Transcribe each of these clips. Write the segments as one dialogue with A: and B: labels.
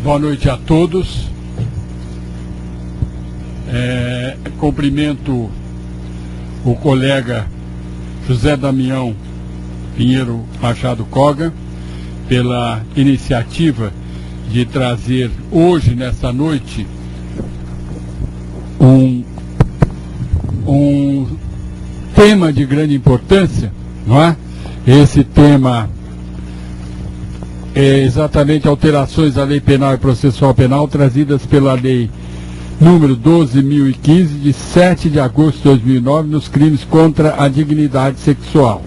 A: Boa noite a todos. Cumprimento o colega José Damião Pinheiro Machado Koga pela iniciativa de trazer hoje, nessa noite, um tema de grande importância, não é? Esse tema é exatamente alterações à Lei Penal e Processual Penal trazidas pela Lei número 12.015, de 7 de agosto de 2009, nos crimes contra a dignidade sexual.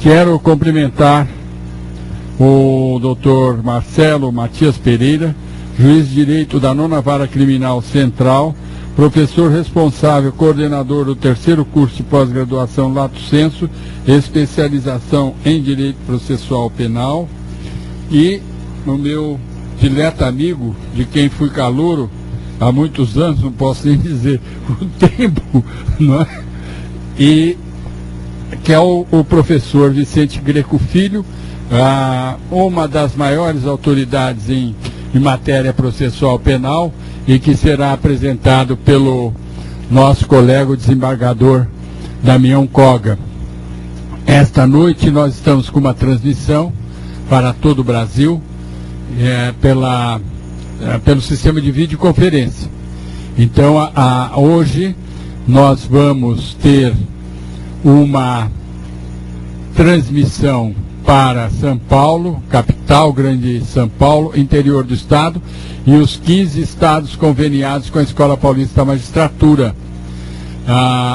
A: Quero cumprimentar o Dr. Marcelo Matias Pereira, juiz de direito da 9ª Vara Criminal Central, professor responsável, coordenador do 3º curso de pós-graduação Lato Sensu, especialização em direito processual penal, e o meu dileto amigo, de quem fui calouro há muitos anos, não posso nem dizer o tempo, não é? E que é o professor Vicente Greco Filho, uma das maiores autoridades em matéria processual penal, e que será apresentado pelo nosso colega, o desembargador Damião Koga. Esta noite nós estamos com uma transmissão para todo o Brasil, pelo sistema de videoconferência. Então, hoje nós vamos ter uma transmissão para São Paulo, capital, Grande São Paulo, interior do estado, e os 15 estados conveniados com a Escola Paulista da Magistratura.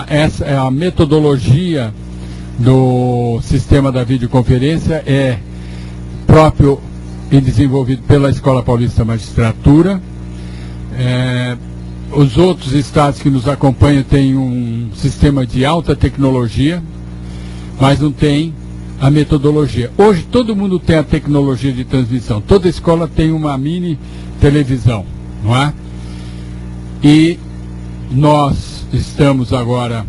A: Essa é a metodologia do sistema da videoconferência, é próprio e desenvolvido pela Escola Paulista da Magistratura. Os outros estados que nos acompanham têm um sistema de alta tecnologia, mas não tem a metodologia. Hoje todo mundo tem a tecnologia de transmissão, toda escola tem uma mini televisão, não é? E nós estamos agora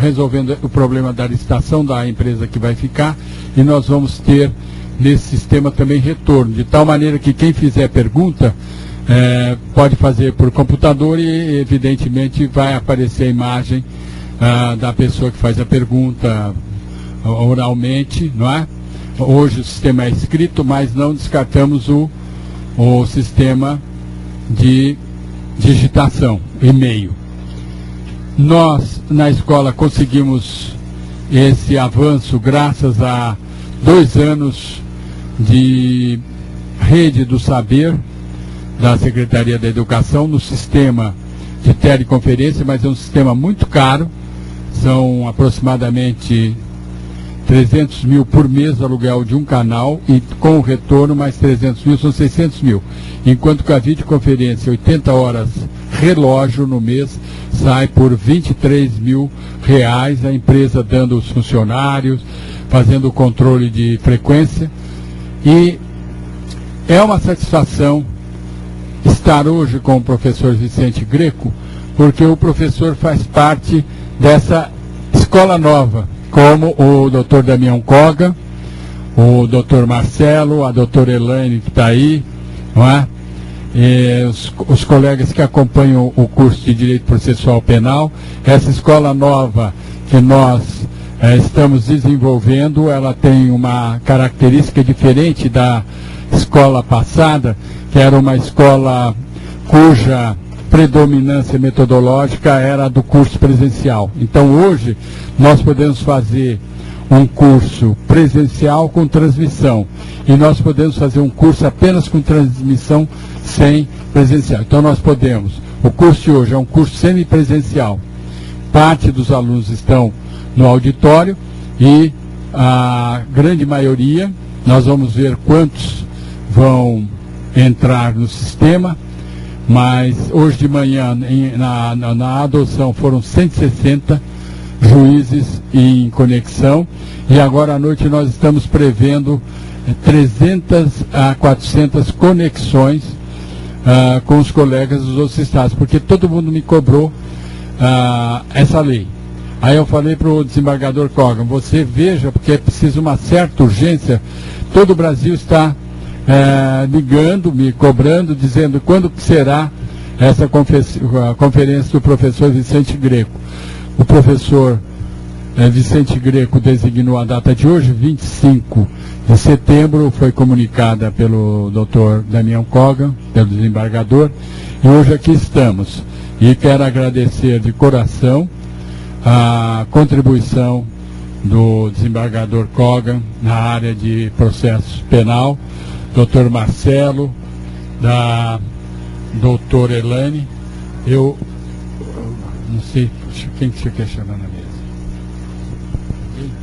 A: resolvendo o problema da licitação da empresa que vai ficar, e nós vamos ter nesse sistema também retorno, de tal maneira que quem fizer pergunta pode fazer por computador e evidentemente vai aparecer a imagem da pessoa que faz a pergunta oralmente, não é? Hoje o sistema é escrito, mas não descartamos o sistema de digitação, e-mail. Nós, na escola, conseguimos esse avanço graças a 2 anos de rede do saber da Secretaria da Educação no sistema de teleconferência, mas é um sistema muito caro, são aproximadamente 300 mil por mês aluguel de um canal, e com o retorno mais 300 mil são 600 mil, enquanto que a videoconferência 80 horas relógio no mês sai por 23 mil reais, a empresa dando os funcionários, fazendo o controle de frequência. E é uma satisfação estar hoje com o professor Vicente Greco, porque o professor faz parte dessa escola nova, como o Dr. Damião Koga, o Dr. Marcelo, a doutora Elaine que está aí, não é? Os colegas que acompanham o curso de Direito Processual Penal. Essa escola nova que nós estamos desenvolvendo, ela tem uma característica diferente da escola passada, que era uma escola cuja predominância metodológica era do curso presencial. Então hoje nós podemos fazer um curso presencial com transmissão, e nós podemos fazer um curso apenas com transmissão sem presencial. Então nós podemos, o curso de hoje é um curso semipresencial, parte dos alunos estão no auditório, e a grande maioria, nós vamos ver quantos vão entrar no sistema, mas hoje de manhã na adoção foram 160 juízes em conexão, e agora à noite nós estamos prevendo 300 a 400 conexões com os colegas dos outros estados, porque todo mundo me cobrou essa lei. Aí eu falei para o desembargador Koga, você veja, porque é preciso uma certa urgência, todo o Brasil está ligando, me cobrando, dizendo quando que será essa conferência do professor Vicente Greco. O professor Vicente Greco designou a data de hoje, 25 de setembro, foi comunicada pelo Dr. Damião Kogan, pelo desembargador, e hoje aqui estamos. E quero agradecer de coração a contribuição do desembargador Kogan na área de processo penal, Dr. Marcelo, da doutora Elane. Eu não sei quem que você quer chamar na mesa.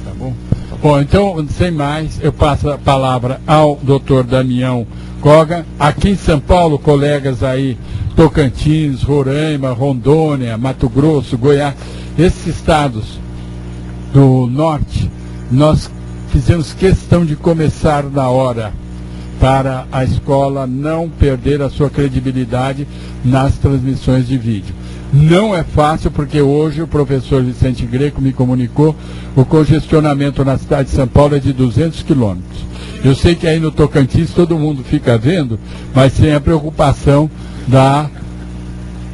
A: Tá bom? Bom, então, sem mais, eu passo a palavra ao doutor Damião Kogan. Aqui em São Paulo, colegas aí, Tocantins, Roraima, Rondônia, Mato Grosso, Goiás, esses estados do norte, nós fizemos questão de começar na hora, para a escola não perder a sua credibilidade nas transmissões de vídeo. Não é fácil, porque hoje o professor Vicente Greco me comunicou, o congestionamento na cidade de São Paulo é de 200 quilômetros. Eu sei que aí no Tocantins todo mundo fica vendo, mas sem a preocupação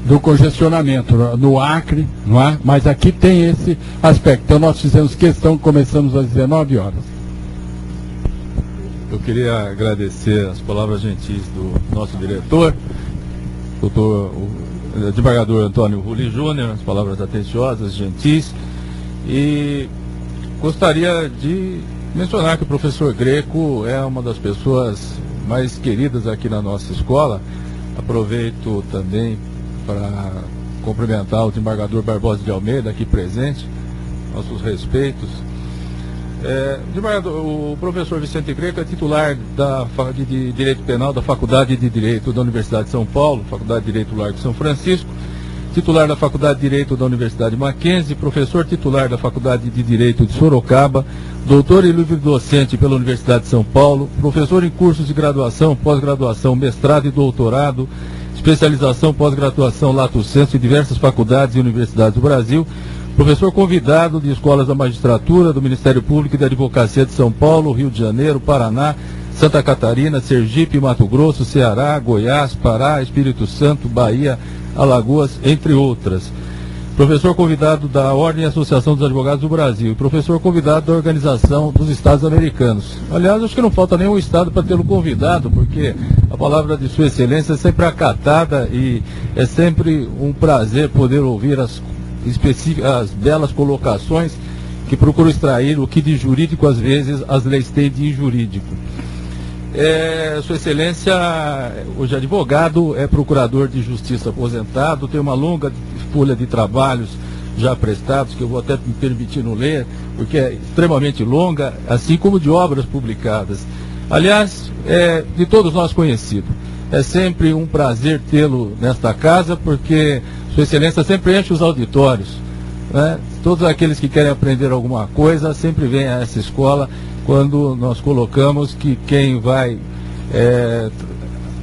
A: do congestionamento. No Acre, não é? Mas aqui tem esse aspecto. Então nós fizemos questão, começamos às 19 horas.
B: Eu queria agradecer as palavras gentis do nosso diretor, o desembargador Antônio Rulli Júnior, as palavras atenciosas, gentis, e gostaria de mencionar que o professor Greco é uma das pessoas mais queridas aqui na nossa escola. Aproveito também para cumprimentar o desembargador Barbosa de Almeida, aqui presente, nossos respeitos. O professor Vicente Greco é titular de Direito Penal da Faculdade de Direito da Universidade de São Paulo, Faculdade de Direito Largo de São Francisco, titular da Faculdade de Direito da Universidade Mackenzie, professor titular da Faculdade de Direito de Sorocaba, doutor e livre-docente pela Universidade de São Paulo, professor em cursos de graduação, pós-graduação, mestrado e doutorado, especialização, pós-graduação, lato sensu em diversas faculdades e universidades do Brasil, professor convidado de escolas da magistratura, do Ministério Público e da Advocacia de São Paulo, Rio de Janeiro, Paraná, Santa Catarina, Sergipe, Mato Grosso, Ceará, Goiás, Pará, Espírito Santo, Bahia, Alagoas, entre outras. Professor convidado da Ordem e Associação dos Advogados do Brasil, professor convidado da Organização dos Estados Americanos. Aliás, acho que não falta nenhum estado para tê-lo convidado, porque a palavra de Sua Excelência é sempre acatada e é sempre um prazer poder ouvir as belas colocações que procuram extrair o que de jurídico, às vezes, as leis têm de injurídico. Sua Excelência, hoje advogado, é procurador de justiça aposentado, tem uma longa folha de trabalhos já prestados, que eu vou até me permitir não ler, porque é extremamente longa, assim como de obras publicadas. Aliás, de todos nós conhecido. É sempre um prazer tê-lo nesta casa, porque Sua Excelência sempre enche os auditórios, né? Todos aqueles que querem aprender alguma coisa sempre vêm a essa escola quando nós colocamos que quem vai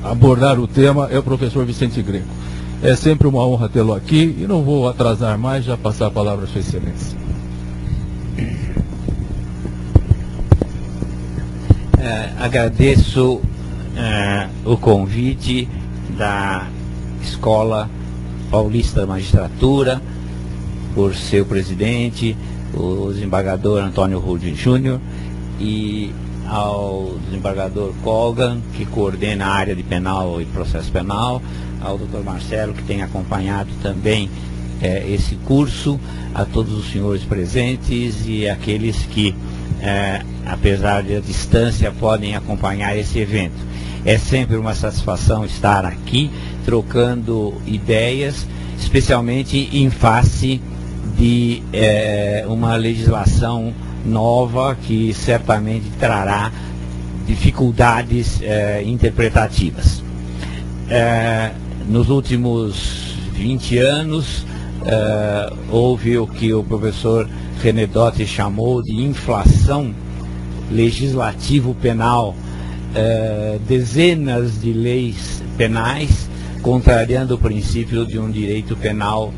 B: abordar o tema é o professor Vicente Greco. É sempre uma honra tê-lo aqui e não vou atrasar mais, já passar a palavra a Sua Excelência.
C: Agradeço o convite da Escola Paulista da Magistratura, por seu presidente, o desembargador Antônio Rulli Júnior, e ao desembargador Kogan, que coordena a área de penal e processo penal, ao Dr. Marcelo, que tem acompanhado também esse curso, a todos os senhores presentes e aqueles que, apesar da distância, podem acompanhar esse evento. É sempre uma satisfação estar aqui, trocando ideias, especialmente em face de uma legislação nova que certamente trará dificuldades interpretativas. Nos últimos 20 anos, houve o que o professor René Dotti chamou de inflação legislativo-penal, dezenas de leis penais, contrariando o princípio de um direito penal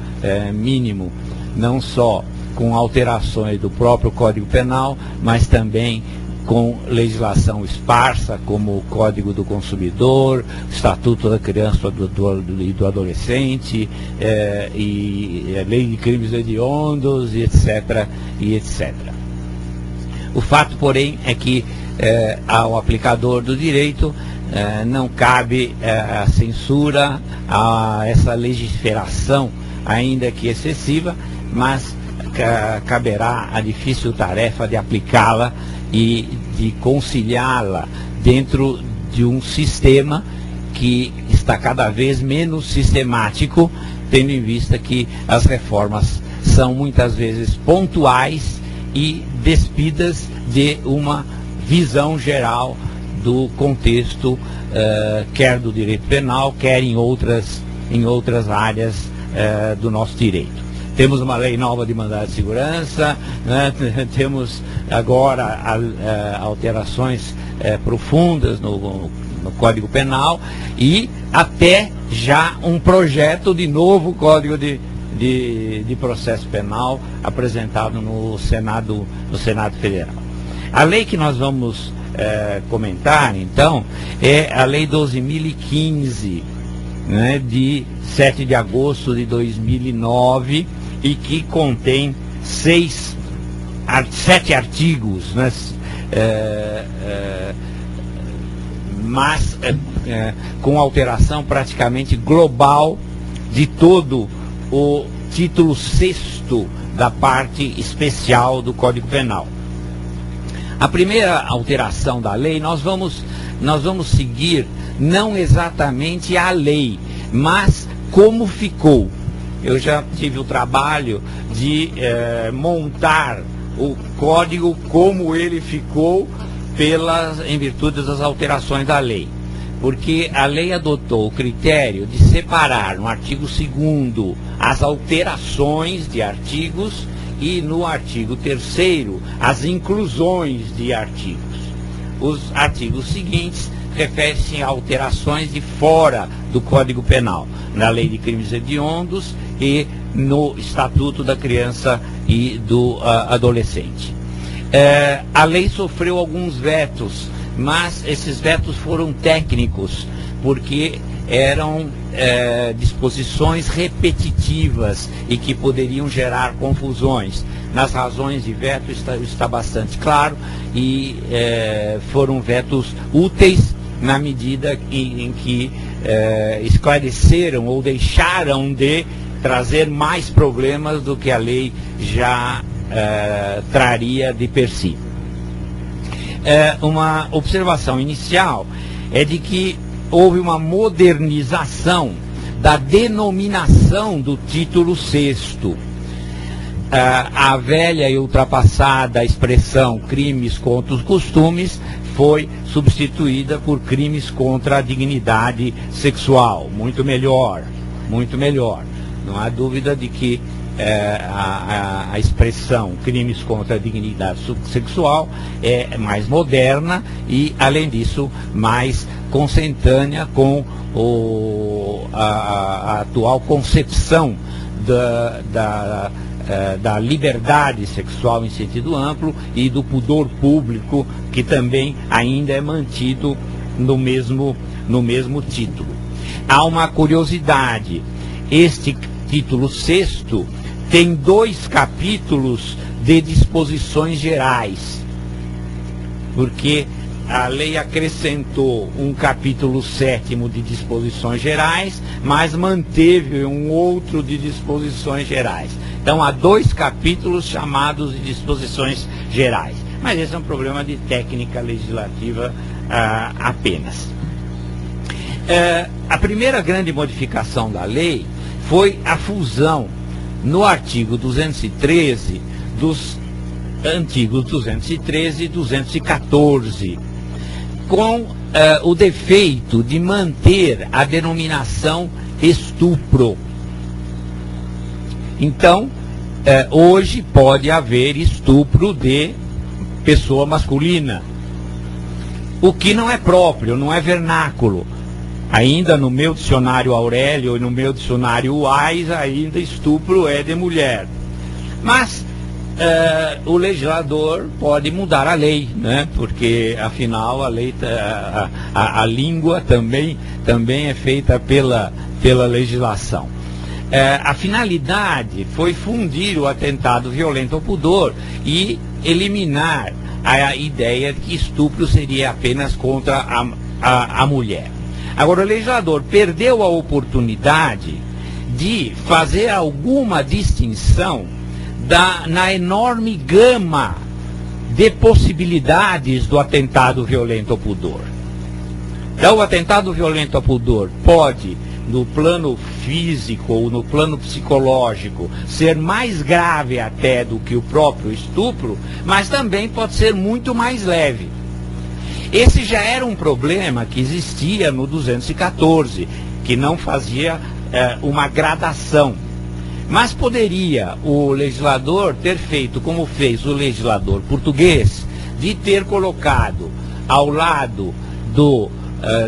C: mínimo, não só com alterações do próprio Código Penal, mas também com legislação esparsa, como o Código do Consumidor, o Estatuto da Criança e do Adolescente, e a Lei de Crimes Hediondos, e etc. e etc. O fato, porém, é que ao aplicador do direito não cabe a censura a essa legiferação, ainda que excessiva, mas caberá a difícil tarefa de aplicá-la e de conciliá-la dentro de um sistema que está cada vez menos sistemático, tendo em vista que as reformas são muitas vezes pontuais e despidas de uma visão geral do contexto, quer do direito penal, quer em outras áreas do nosso direito. Temos uma lei nova de mandado de segurança, né? Temos agora alterações profundas no Código Penal e até já um projeto de novo Código de Processo Penal apresentado no Senado Federal. A lei que nós vamos comentar, então, é a Lei 12.015, né, de 7 de agosto de 2009, e que contém 7 artigos, né, mas com alteração praticamente global de todo o título 6º da parte especial do Código Penal. A primeira alteração da lei, nós vamos seguir não exatamente a lei, mas como ficou. Eu já tive o trabalho de montar o código como ele ficou em virtude das alterações da lei. Porque a lei adotou o critério de separar no artigo 2º as alterações de artigos e no artigo 3º as inclusões de artigos. Os artigos seguintes referem-se a alterações de fora do Código Penal, na Lei de Crimes Hediondos e no Estatuto da Criança e do Adolescente. A lei sofreu alguns vetos, mas esses vetos foram técnicos, porque eram disposições repetitivas e que poderiam gerar confusões. Nas razões de veto está bastante claro, e foram vetos úteis na medida em que esclareceram ou deixaram de trazer mais problemas do que a lei já traria de per si. Uma observação inicial é de que houve uma modernização da denominação do título 6º. A velha e ultrapassada expressão crimes contra os costumes foi substituída por crimes contra a dignidade sexual. Muito melhor, muito melhor. Não há dúvida de que a expressão crimes contra a dignidade sexual é mais moderna e, além disso, mais consentânea com a atual concepção da liberdade sexual em sentido amplo e do pudor público, que também ainda é mantido no mesmo título. Há uma curiosidade: este título 6º tem 2 capítulos de disposições gerais, porque a lei acrescentou um capítulo 7º de disposições gerais, mas manteve um outro de disposições gerais. Então há 2 capítulos chamados de disposições gerais. Mas esse é um problema de técnica legislativa apenas. A primeira grande modificação da lei foi a fusão no artigo 213 dos antigos 213 e 214, com o defeito de manter a denominação estupro. Então, hoje pode haver estupro de pessoa masculina, o que não é próprio, não é vernáculo. Ainda no meu dicionário Aurélio e no meu dicionário Wise, ainda estupro é de mulher. Mas o legislador pode mudar a lei, né? Porque afinal a lei, a língua também é feita pela legislação. A finalidade foi fundir o atentado violento ao pudor e eliminar a ideia de que estupro seria apenas contra a mulher. Agora, o legislador perdeu a oportunidade de fazer alguma distinção na enorme gama de possibilidades do atentado violento ao pudor. Então, o atentado violento ao pudor pode, no plano físico ou no plano psicológico, ser mais grave até do que o próprio estupro, mas também pode ser muito mais leve. Esse já era um problema que existia no 214, que não fazia uma gradação. Mas poderia o legislador ter feito como fez o legislador português, de ter colocado ao lado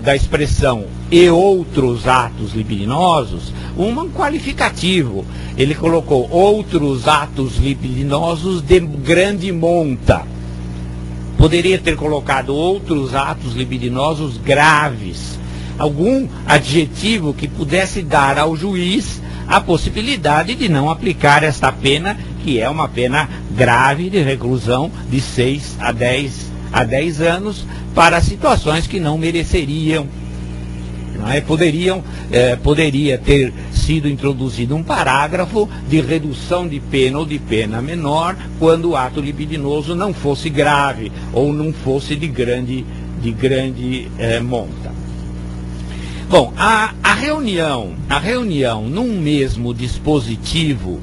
C: da expressão e outros atos libidinosos, um qualificativo. Ele colocou outros atos libidinosos de grande monta. Poderia ter colocado outros atos libidinosos graves. Algum adjetivo que pudesse dar ao juiz a possibilidade de não aplicar esta pena, que é uma pena grave de reclusão de 6 a 10 anos, para situações que não mereceriam. Não é? Poderia ter sido introduzido um parágrafo de redução de pena ou de pena menor quando o ato libidinoso não fosse grave ou não fosse de grande monta. Bom, a reunião num mesmo dispositivo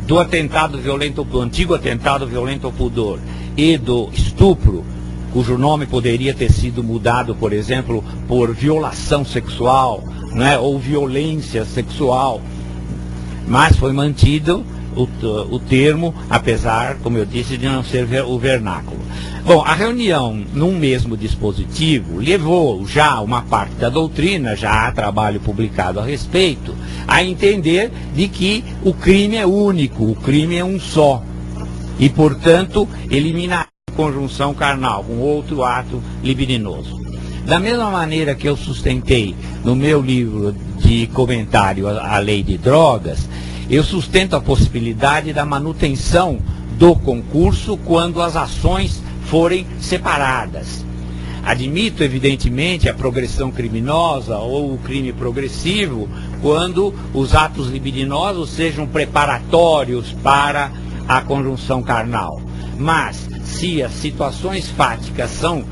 C: do antigo atentado violento ao pudor e do estupro, cujo nome poderia ter sido mudado, por exemplo, por violação sexual, né, ou violência sexual, mas foi mantido o termo, apesar, como eu disse, de não ser o vernáculo. Bom, a reunião num mesmo dispositivo levou já uma parte da doutrina, já há trabalho publicado a respeito, a entender de que o crime é único, o crime é um só, e, portanto, eliminar a conjunção carnal com outro ato libidinoso. Da mesma maneira que eu sustentei no meu livro de comentário à lei de drogas, eu sustento a possibilidade da manutenção do concurso quando as ações forem separadas. Admito, evidentemente, a progressão criminosa ou o crime progressivo quando os atos libidinosos sejam preparatórios para a conjunção carnal. Mas, se as situações fáticas são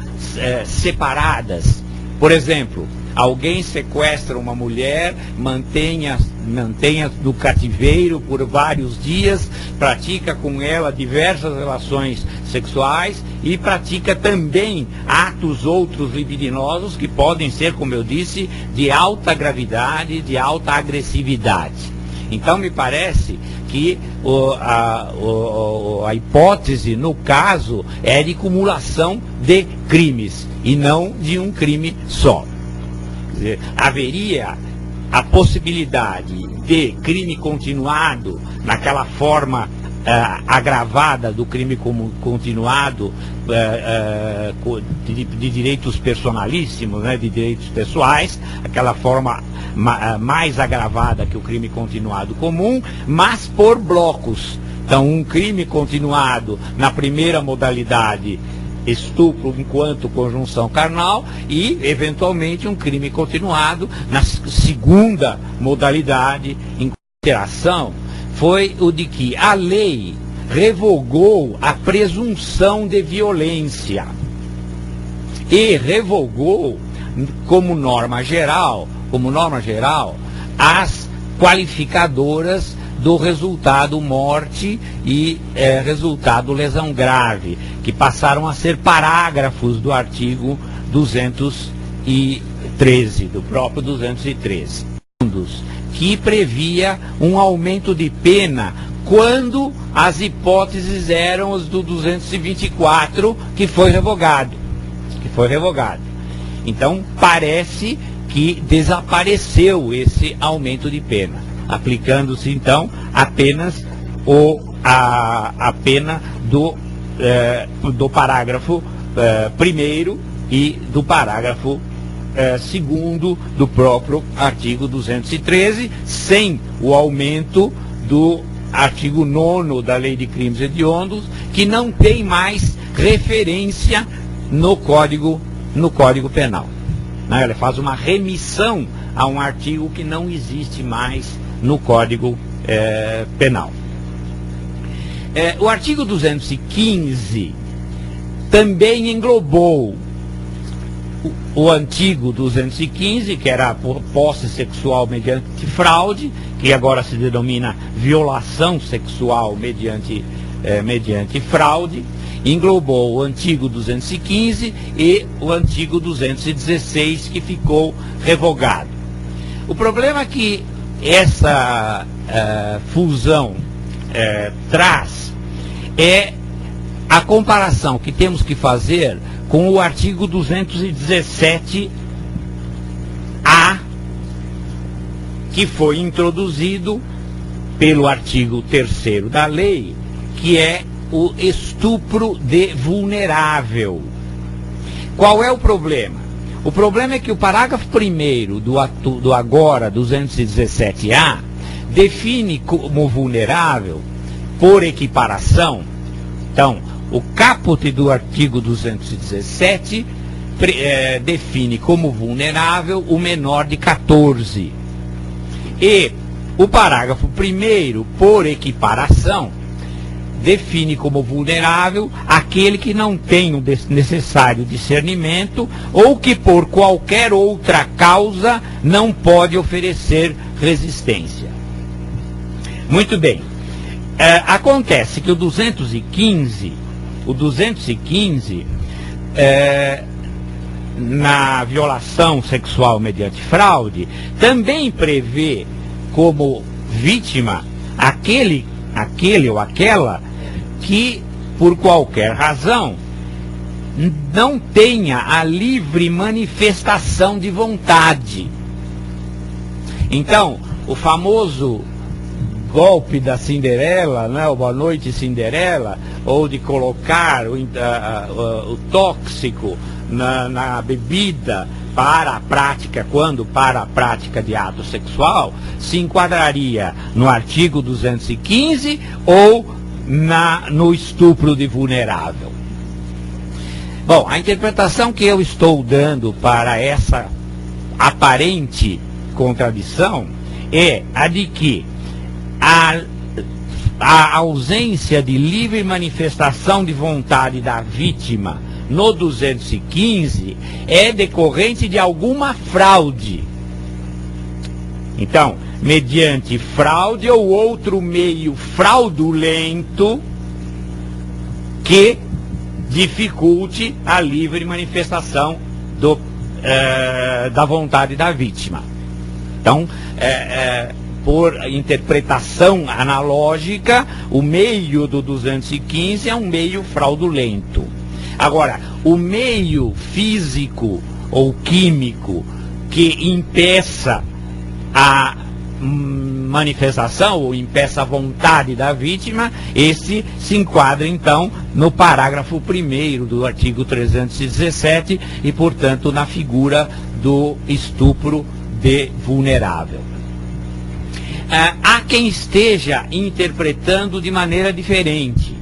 C: separadas, por exemplo, alguém sequestra uma mulher, mantenha no cativeiro por vários dias, pratica com ela diversas relações sexuais e pratica também atos outros libidinosos que podem ser, como eu disse, de alta gravidade, de alta agressividade. Então me parece que a hipótese, no caso, é de cumulação de crimes e não de um crime só. Quer dizer, haveria a possibilidade de crime continuado, naquela forma agravada do crime continuado de direitos personalíssimos, né, de direitos pessoais, aquela forma mais agravada que o crime continuado comum, mas por blocos. Então, um crime continuado na primeira modalidade, estupro enquanto conjunção carnal, e eventualmente um crime continuado na segunda modalidade, em consideração, foi o de que a lei revogou a presunção de violência e revogou como norma geral as qualificadoras do resultado morte e resultado lesão grave, que passaram a ser parágrafos do artigo 213, do próprio 213, que previa um aumento de pena quando as hipóteses eram as do 224, que foi revogado. Então, parece que desapareceu esse aumento de pena, aplicando-se então apenas o a pena do parágrafo 1º e do parágrafo 2º do próprio artigo 213, sem o aumento do artigo 9º da Lei de Crimes Hediondos, que não tem mais referência no Código Penal. Ele faz uma remissão a um artigo que não existe mais no Código Penal. O artigo 215 também englobou o antigo 215, que era a posse sexual mediante fraude, que agora se denomina violação sexual mediante fraude, englobou o antigo 215 e o antigo 216, que ficou revogado. O problema é que essa fusão traz a comparação que temos que fazer com o artigo 217A, que foi introduzido pelo artigo 3º da lei, que é o estupro de vulnerável. Qual é o problema? O problema é que o parágrafo 1º do agora 217A define como vulnerável por equiparação. Então, o caput do artigo 217 define como vulnerável o menor de 14. E o parágrafo 1º, por equiparação, define como vulnerável aquele que não tem o necessário discernimento ou que por qualquer outra causa não pode oferecer resistência. Muito bem. Acontece que o 215, na violação sexual mediante fraude, também prevê como vítima aquele ou aquela que, por qualquer razão, não tenha a livre manifestação de vontade. Então, o famoso golpe da Cinderela, né, o Boa Noite Cinderela, ou de colocar o tóxico na bebida para a prática, para a prática de ato sexual, se enquadraria no artigo 215 ou no estupro de vulnerável. Bom, a interpretação que eu estou dando para essa aparente contradição é a de que a ausência de livre manifestação de vontade da vítima no 215 é decorrente de alguma fraude. Então, mediante fraude ou outro meio fraudulento que dificulte a livre manifestação da vontade da vítima. Então, por interpretação analógica, o meio do 215 é um meio fraudulento. Agora, o meio físico ou químico que impeça a manifestação ou impeça a vontade da vítima, esse se enquadra então no parágrafo 1º do artigo 317 e, portanto, na figura do estupro de vulnerável. Há quem esteja interpretando de maneira diferente.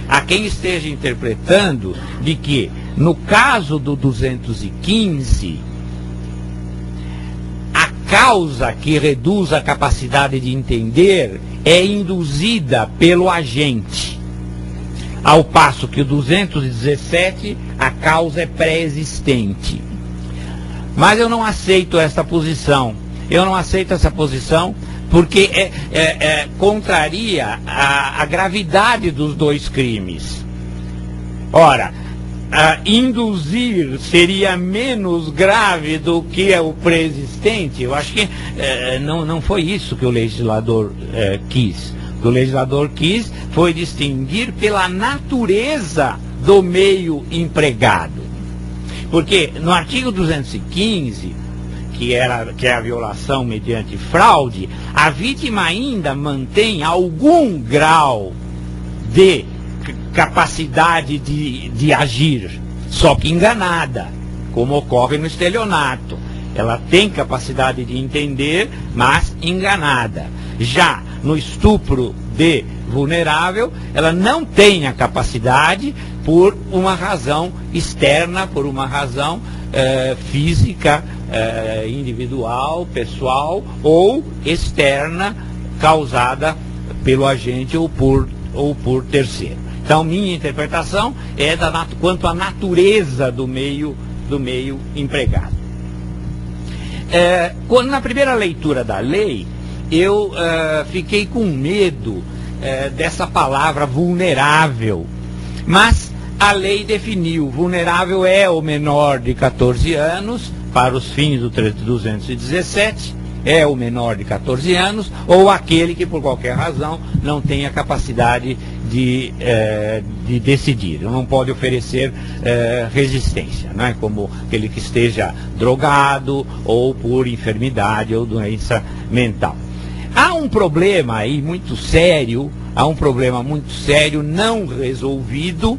C: Há quem esteja interpretando de que, no caso do 215, a causa que reduz a capacidade de entender é induzida pelo agente, ao passo que o 217, a causa é pré-existente. Mas eu não aceito essa posição. Porque contraria a gravidade dos dois crimes. Ora, induzir seria menos grave do que o pré-existente? Eu acho que não foi isso que o legislador quis. O que o legislador quis foi distinguir pela natureza do meio empregado. Porque no artigo 215... que é a violação mediante fraude, a vítima ainda mantém algum grau de capacidade de agir, só que enganada, como ocorre no estelionato. Ela tem capacidade de entender, mas enganada. Já no estupro de vulnerável, ela não tem a capacidade por uma razão externa, por uma razão física, individual, pessoal ou externa, causada pelo agente ou por terceiro. Então, minha interpretação é quanto à natureza do meio empregado. Na primeira leitura da lei, eu fiquei com medo dessa palavra vulnerável, mas a lei definiu: vulnerável é o menor de 14 anos, para os fins do 217, é o menor de 14 anos, ou aquele que por qualquer razão não tenha capacidade de decidir, não pode oferecer resistência, não é? Como aquele que esteja drogado ou por enfermidade ou doença mental. Há um problema aí muito sério, não resolvido,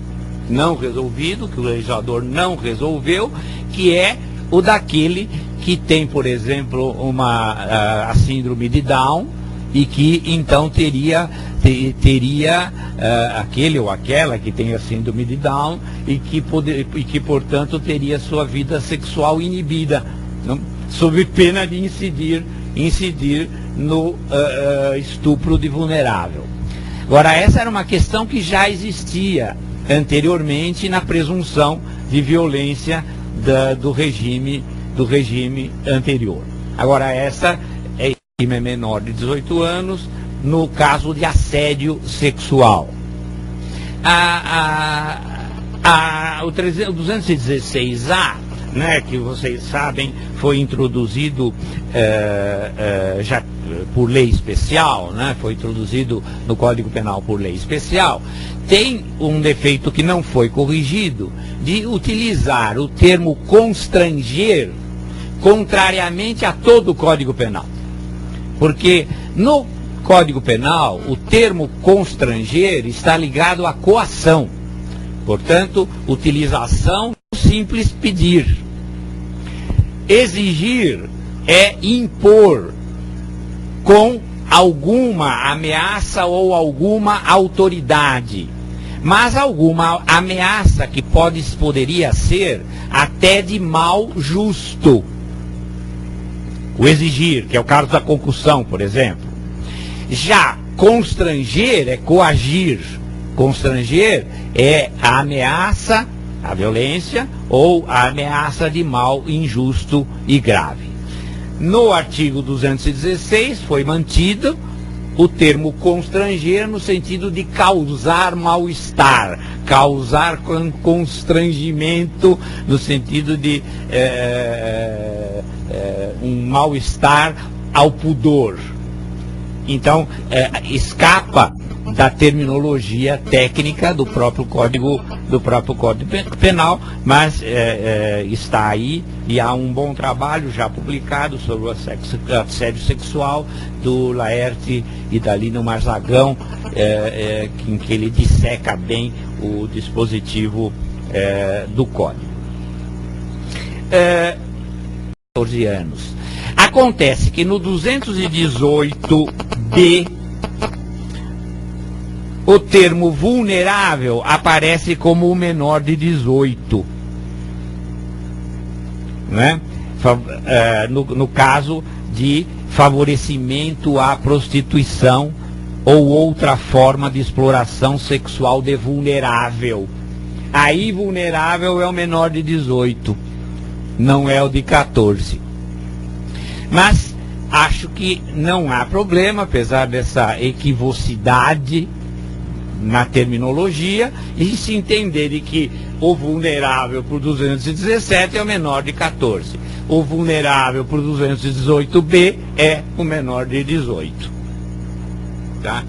C: que o legislador não resolveu, que é o daquele que tem, por exemplo, a síndrome de Down e que então teria aquele ou aquela que tem a síndrome de Down e que portanto teria sua vida sexual inibida, não? Sob pena de incidir no estupro de vulnerável. Agora, essa era uma questão que já existia anteriormente na presunção de violência do regime anterior. Agora, essa é menor de 18 anos no caso de assédio sexual. O 216A, né, que vocês sabem, foi introduzido já por lei especial, né, foi introduzido no Código Penal por lei especial, tem um defeito que não foi corrigido, de utilizar o termo constranger contrariamente a todo o Código Penal. Porque no Código Penal, o termo constranger está ligado à coação. Portanto, utilização do simples pedir. Exigir é impor com alguma ameaça ou alguma autoridade. Mas alguma ameaça que poderia ser até de mal justo. O exigir, que é o caso da concussão, por exemplo. Já constranger é coagir. Constranger é a ameaça, a violência, ou a ameaça de mal injusto e grave. No artigo 216 foi mantido o termo constranger no sentido de causar mal-estar, causar constrangimento no sentido de um mal-estar ao pudor. Então, escapa da terminologia técnica do próprio Código Penal, mas está aí e há um bom trabalho já publicado sobre o assédio sexual do Laerte e da Lino Marzagão, em que ele disseca bem o dispositivo do Código. 14 anos. Acontece que no 218B, o termo vulnerável aparece como o menor de 18. Né? No caso de favorecimento à prostituição ou outra forma de exploração sexual de vulnerável. Aí vulnerável é o menor de 18, não é o de 14. Mas acho que não há problema, apesar dessa equivocidade na terminologia, e se entender de que o vulnerável por 217 é o menor de 14. O vulnerável por 218B é o menor de 18. Tá?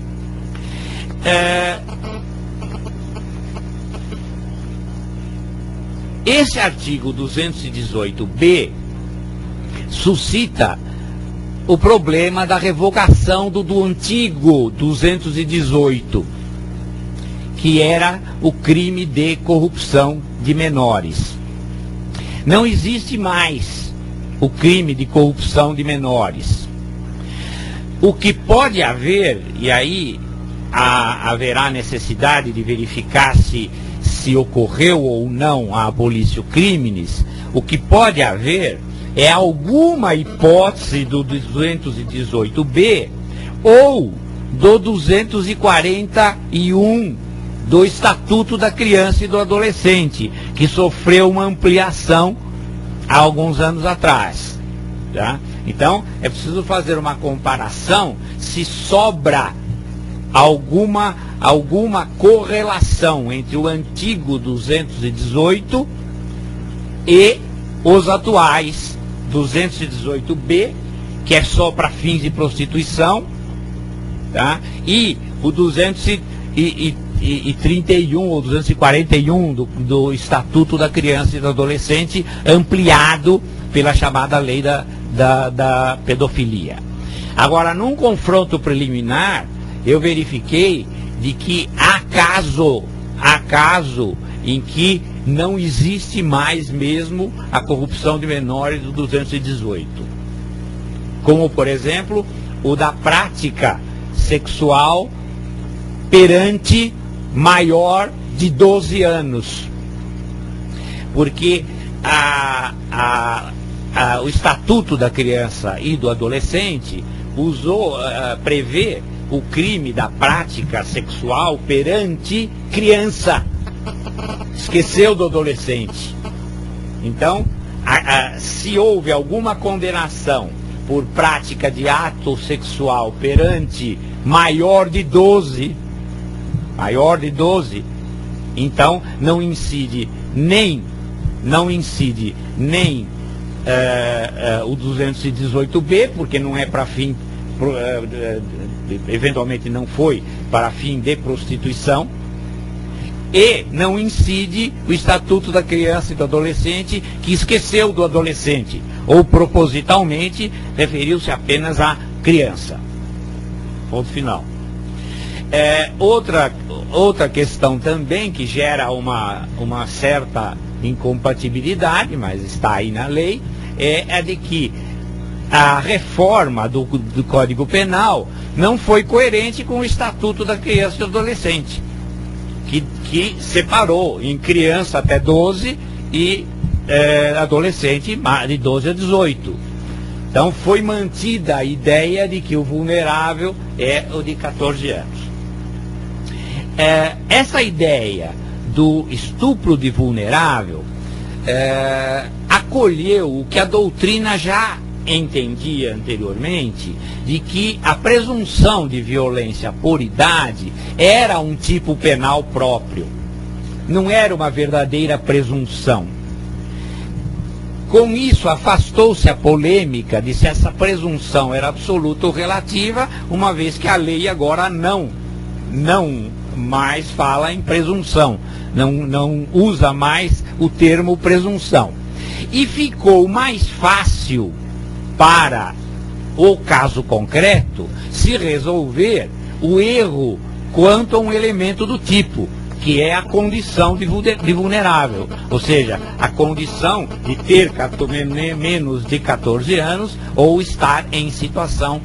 C: Esse artigo 218B suscita o problema da revogação do antigo 218, que era o crime de corrupção de menores. Não existe mais o crime de corrupção de menores. O que pode haver, e aí haverá necessidade de verificar se ocorreu ou não a abolício criminis, o que pode haver é alguma hipótese do 218B ou do 241 do Estatuto da Criança e do Adolescente, que sofreu uma ampliação há alguns anos atrás. Tá? Então, é preciso fazer uma comparação se sobra alguma correlação entre o antigo 218 e os atuais 218B, que é só para fins de prostituição, tá? E o 231 ou 241 do Estatuto da Criança e do Adolescente, ampliado pela chamada lei da pedofilia. Agora, num confronto preliminar, eu verifiquei de que há caso em que não existe mais mesmo a corrupção de menores do 218. Como, por exemplo, o da prática sexual perante maior de 12 anos. Porque o Estatuto da Criança e do Adolescente prevê o crime da prática sexual perante criança. Esqueceu do adolescente. Então, se houve alguma condenação por prática de ato sexual perante maior de 12, então não incide nem o 218B, porque não é para fim, eventualmente não foi para fim de prostituição, e não incide o Estatuto da Criança e do Adolescente, que esqueceu do adolescente, ou propositalmente referiu-se apenas à criança. Ponto final. Outra questão também que gera uma certa incompatibilidade, mas está aí na lei, é de que a reforma do Código Penal não foi coerente com o Estatuto da Criança e do Adolescente, que separou em criança até 12 e adolescente de 12 a 18. Então foi mantida a ideia de que o vulnerável é o de 14 anos. Essa ideia do estupro de vulnerável acolheu o que a doutrina já entendia anteriormente, de que a presunção de violência por idade era um tipo penal próprio, não era uma verdadeira presunção. Com isso, afastou-se a polêmica de se essa presunção era absoluta ou relativa, uma vez que a lei agora não mais fala em presunção, não usa mais o termo presunção. E ficou mais fácil para o caso concreto se resolver o erro quanto a um elemento do tipo, que é a condição de vulnerável, ou seja, a condição de ter menos de 14 anos ou estar em situação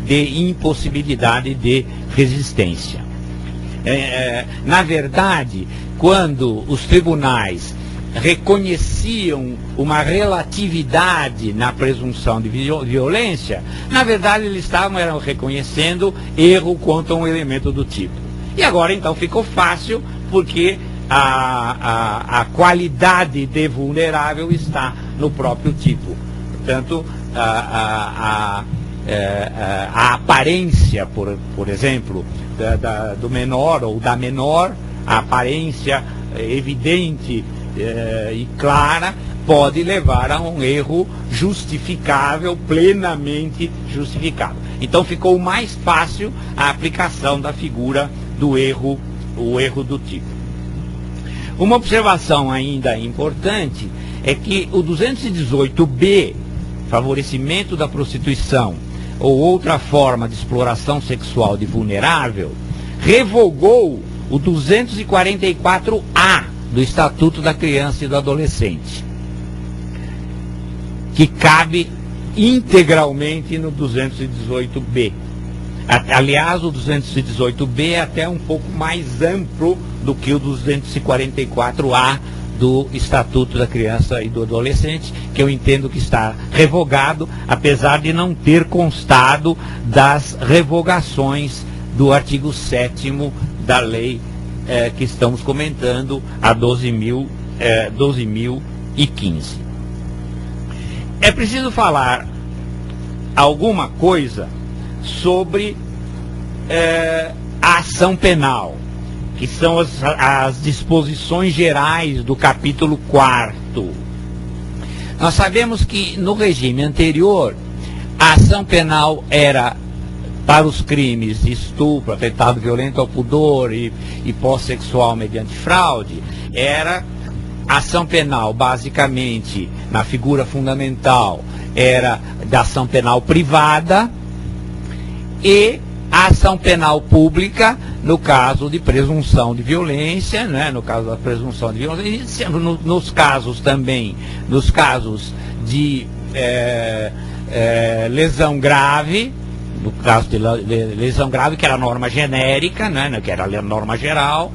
C: de impossibilidade de resistência. Na verdade, quando os tribunais reconheciam uma relatividade na presunção de violência, na verdade eles estavam reconhecendo erro quanto a um elemento do tipo. E agora então ficou fácil, porque a qualidade de vulnerável está no próprio tipo. Portanto, a aparência, por exemplo, do menor ou da menor, a aparência evidente e clara, pode levar a um erro justificável, plenamente justificável. Então ficou mais fácil a aplicação da figura do erro, o erro do tipo. Uma observação ainda importante é que o 218B, favorecimento da prostituição ou outra forma de exploração sexual de vulnerável, revogou o 244A do Estatuto da Criança e do Adolescente, que cabe integralmente no 218B. Aliás, o 218B é até um pouco mais amplo do que o 244A do Estatuto da Criança e do Adolescente, que eu entendo que está revogado, apesar de não ter constado das revogações do artigo 7º da lei que estamos comentando, a 12.015. É preciso falar alguma coisa sobre a ação penal, que são as disposições gerais do capítulo 4º. Nós sabemos que no regime anterior, a ação penal era para os crimes de estupro, atentado violento ao pudor e posse sexual mediante fraude, era ação penal basicamente, na figura fundamental, era da ação penal privada, e a ação penal pública no caso de presunção de violência, né, no caso da presunção de violência, nos casos também, nos casos de lesão grave, no caso de lesão grave, que era a norma genérica, né, que era a norma geral,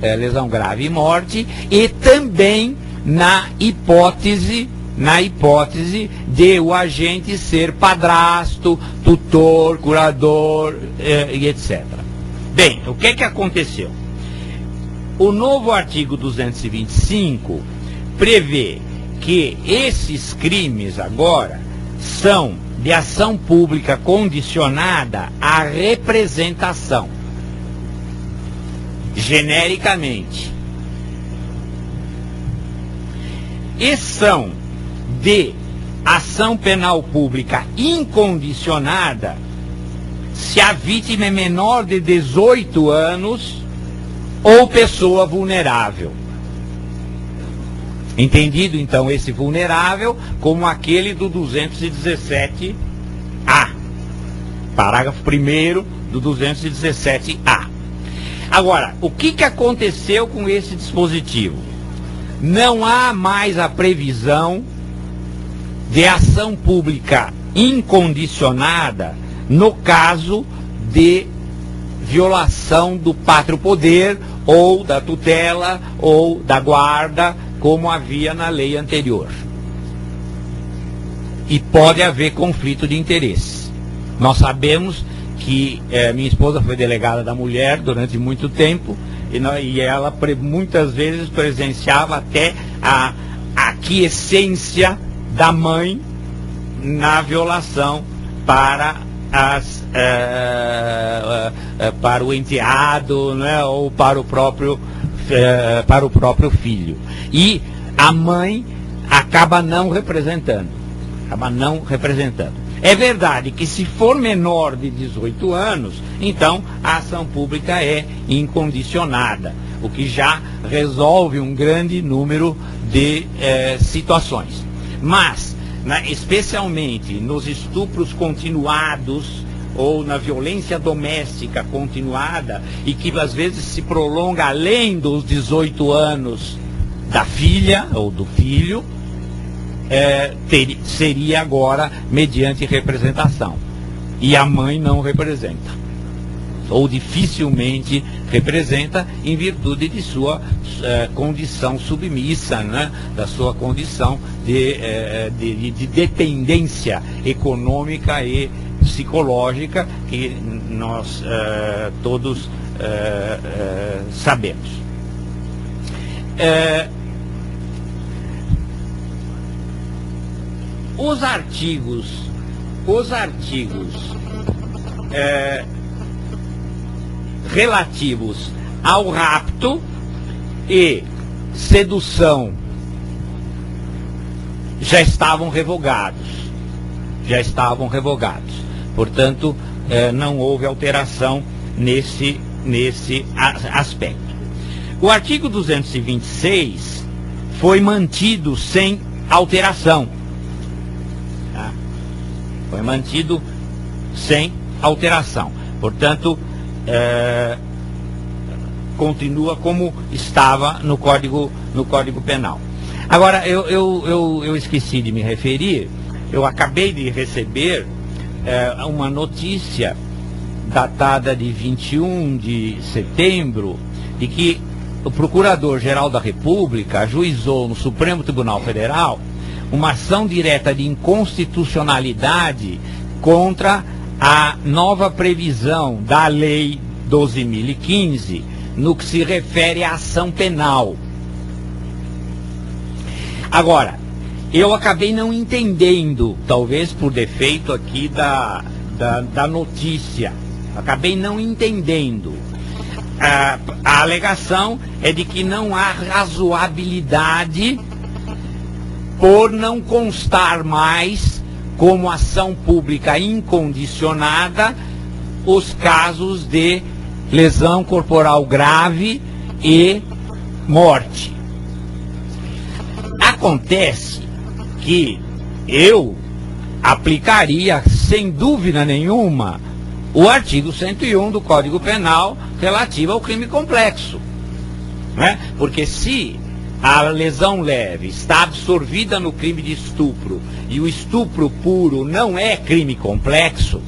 C: lesão grave e morte, e também na hipótese de o agente ser padrasto, tutor, curador e etc. Bem, o que aconteceu? O novo artigo 225 prevê que esses crimes agora são de ação pública condicionada à representação, genericamente. E são de ação penal pública incondicionada se a vítima é menor de 18 anos ou pessoa vulnerável. Entendido, então, esse vulnerável como aquele do 217A. Parágrafo 1º do 217A. Agora, o que aconteceu com esse dispositivo? Não há mais a previsão de ação pública incondicionada no caso de violação do pátrio poder, ou da tutela, ou da guarda, como havia na lei anterior. E pode haver conflito de interesse. Nós sabemos que minha esposa foi delegada da mulher durante muito tempo, e ela muitas vezes presenciava até a aquiescência da mãe na violação para para o enteado, né, ou para o próprio filho. E a mãe acaba não representando. É verdade que se for menor de 18 anos, então a ação pública é incondicionada, o que já resolve um grande número de situações. Mas, especialmente nos estupros continuados ou na violência doméstica continuada, e que às vezes se prolonga além dos 18 anos da filha ou do filho, seria agora mediante representação. E a mãe não representa, ou dificilmente representa, em virtude de sua condição submissa, né, da sua condição de dependência econômica e psicológica, que nós todos sabemos. Os artigos relativos ao rapto e sedução já estavam revogados. Portanto, não houve alteração nesse aspecto. O artigo 226 foi mantido sem alteração. Tá? Foi mantido sem alteração. Portanto, continua como estava no Código Penal. Agora, eu esqueci de me referir, eu acabei de receber uma notícia datada de 21 de setembro, de que o Procurador-Geral da República ajuizou no Supremo Tribunal Federal uma ação direta de inconstitucionalidade contra a nova previsão da Lei 12.015 no que se refere à ação penal. Agora, eu acabei não entendendo, talvez por defeito aqui da notícia, acabei não entendendo. A alegação é de que não há razoabilidade por não constar mais como ação pública incondicionada os casos de lesão corporal grave e morte. Acontece que eu aplicaria, sem dúvida nenhuma, o artigo 101 do Código Penal relativo ao crime complexo, né? Porque se a lesão leve está absorvida no crime de estupro e o estupro puro não é crime complexo,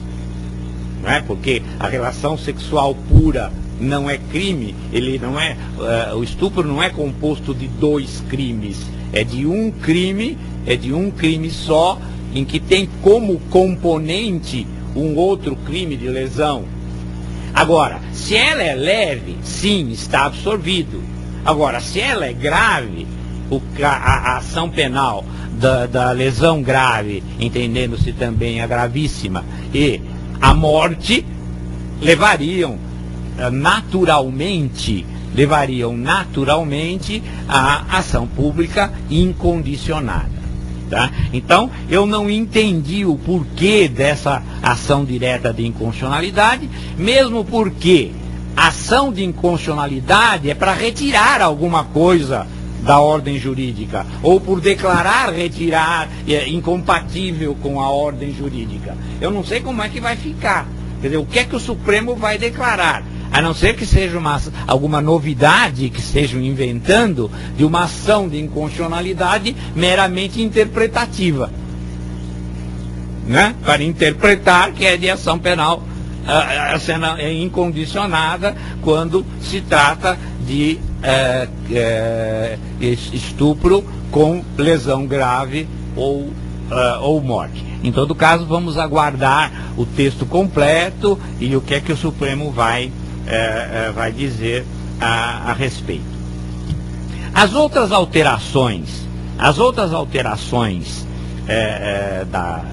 C: né? Porque a relação sexual pura não é crime, ele não é, o estupro não é composto de dois crimes, é de um crime só, em que tem como componente um outro crime de lesão. Agora, se ela é leve, sim, está absorvido. Agora, se ela é grave, a ação penal da lesão grave, entendendo-se também a gravíssima, e a morte, levariam naturalmente a ação pública incondicionada. Tá? Então, eu não entendi o porquê dessa ação direta de inconstitucionalidade, mesmo porque ação de inconstitucionalidade é para retirar alguma coisa da ordem jurídica, ou por declarar retirar incompatível com a ordem jurídica. Eu não sei como é que vai ficar. Quer dizer, o que é que o Supremo vai declarar? A não ser que seja alguma novidade que estejam inventando de uma ação de inconstitucionalidade meramente interpretativa, né? Para interpretar que é de ação penal é incondicionada quando se trata de estupro com lesão grave ou morte. Em todo caso, vamos aguardar o texto completo e o que é que o Supremo vai dizer a respeito. As outras alterações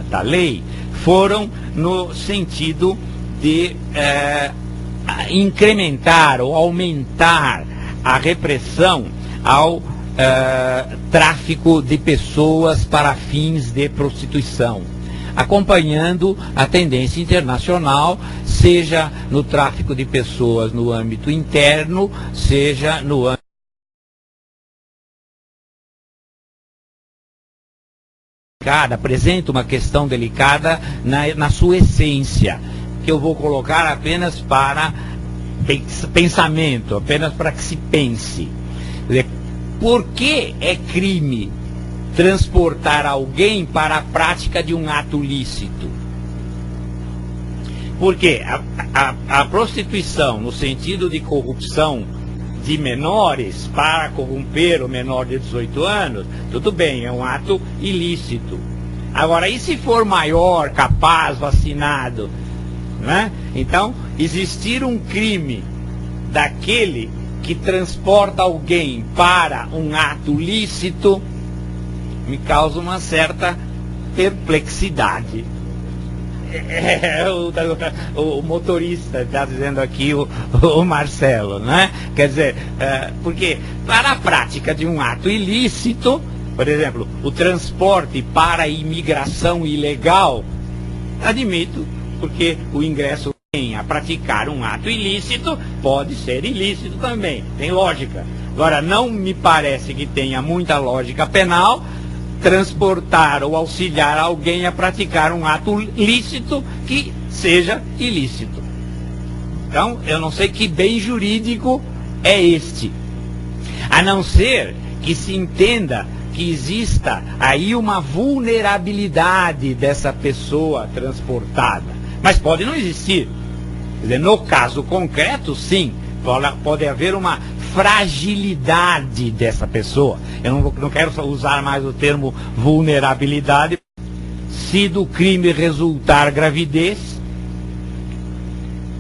C: da lei foram no sentido de incrementar ou aumentar a repressão ao tráfico de pessoas para fins de prostituição, acompanhando a tendência internacional, seja no tráfico de pessoas no âmbito interno, seja no âmbito apresenta uma questão delicada na sua essência, que eu vou colocar apenas para pensamento, apenas para que se pense. Por que é crime transportar alguém para a prática de um ato lícito? Porque a prostituição, no sentido de corrupção de menores para corromper o menor de 18 anos, tudo bem, é um ato ilícito. Agora, e se for maior, capaz, vacinado, né? Então, existir um crime daquele que transporta alguém para um ato lícito me causa uma certa perplexidade. O motorista está dizendo aqui, o Marcelo, né? Quer dizer, porque para a prática de um ato ilícito, por exemplo, o transporte para a imigração ilegal, admito, porque o ingresso a praticar um ato ilícito pode ser ilícito também, tem lógica. Agora, não me parece que tenha muita lógica penal transportar ou auxiliar alguém a praticar um ato lícito que seja ilícito. Então, eu não sei que bem jurídico é este. A não ser que se entenda que exista aí uma vulnerabilidade dessa pessoa transportada. Mas pode não existir. Quer dizer, no caso concreto, sim, pode haver uma fragilidade dessa pessoa. Eu não quero usar mais o termo vulnerabilidade. Se do crime resultar gravidez,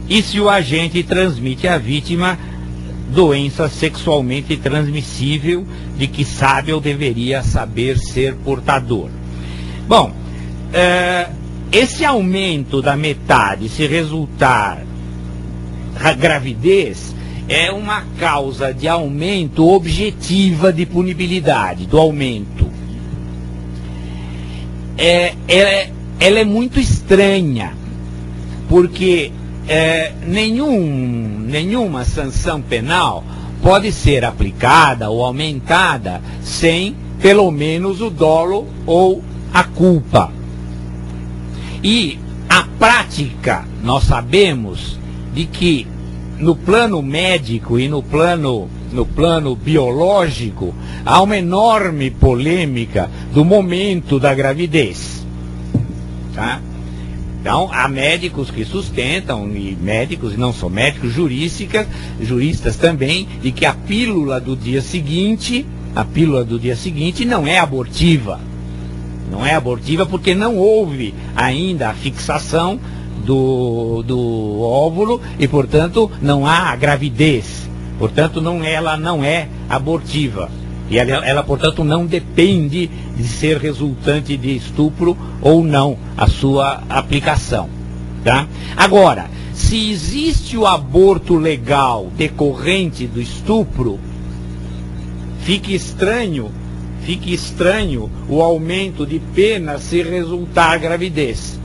C: e se o agente transmite à vítima doença sexualmente transmissível de que sabe ou deveria saber ser portador. Bom, esse aumento da metade, se resultar gravidez, é uma causa de aumento objetiva de punibilidade, do aumento. Ela é muito estranha, porque nenhuma sanção penal pode ser aplicada ou aumentada sem, pelo menos, o dolo ou a culpa. E a prática, nós sabemos de que no plano médico e no plano biológico há uma enorme polêmica do momento da gravidez. Tá? Então, há médicos que sustentam, e médicos, e não só médicos, juristas também, de que a pílula do dia seguinte não é abortiva. Não é abortiva porque não houve ainda a fixação do óvulo e, portanto, não há gravidez. Portanto, ela não é abortiva. E ela, portanto, não depende de ser resultante de estupro ou não, a sua aplicação. Tá? Agora, se existe o aborto legal decorrente do estupro, fique estranho o aumento de pena se resultar gravidez.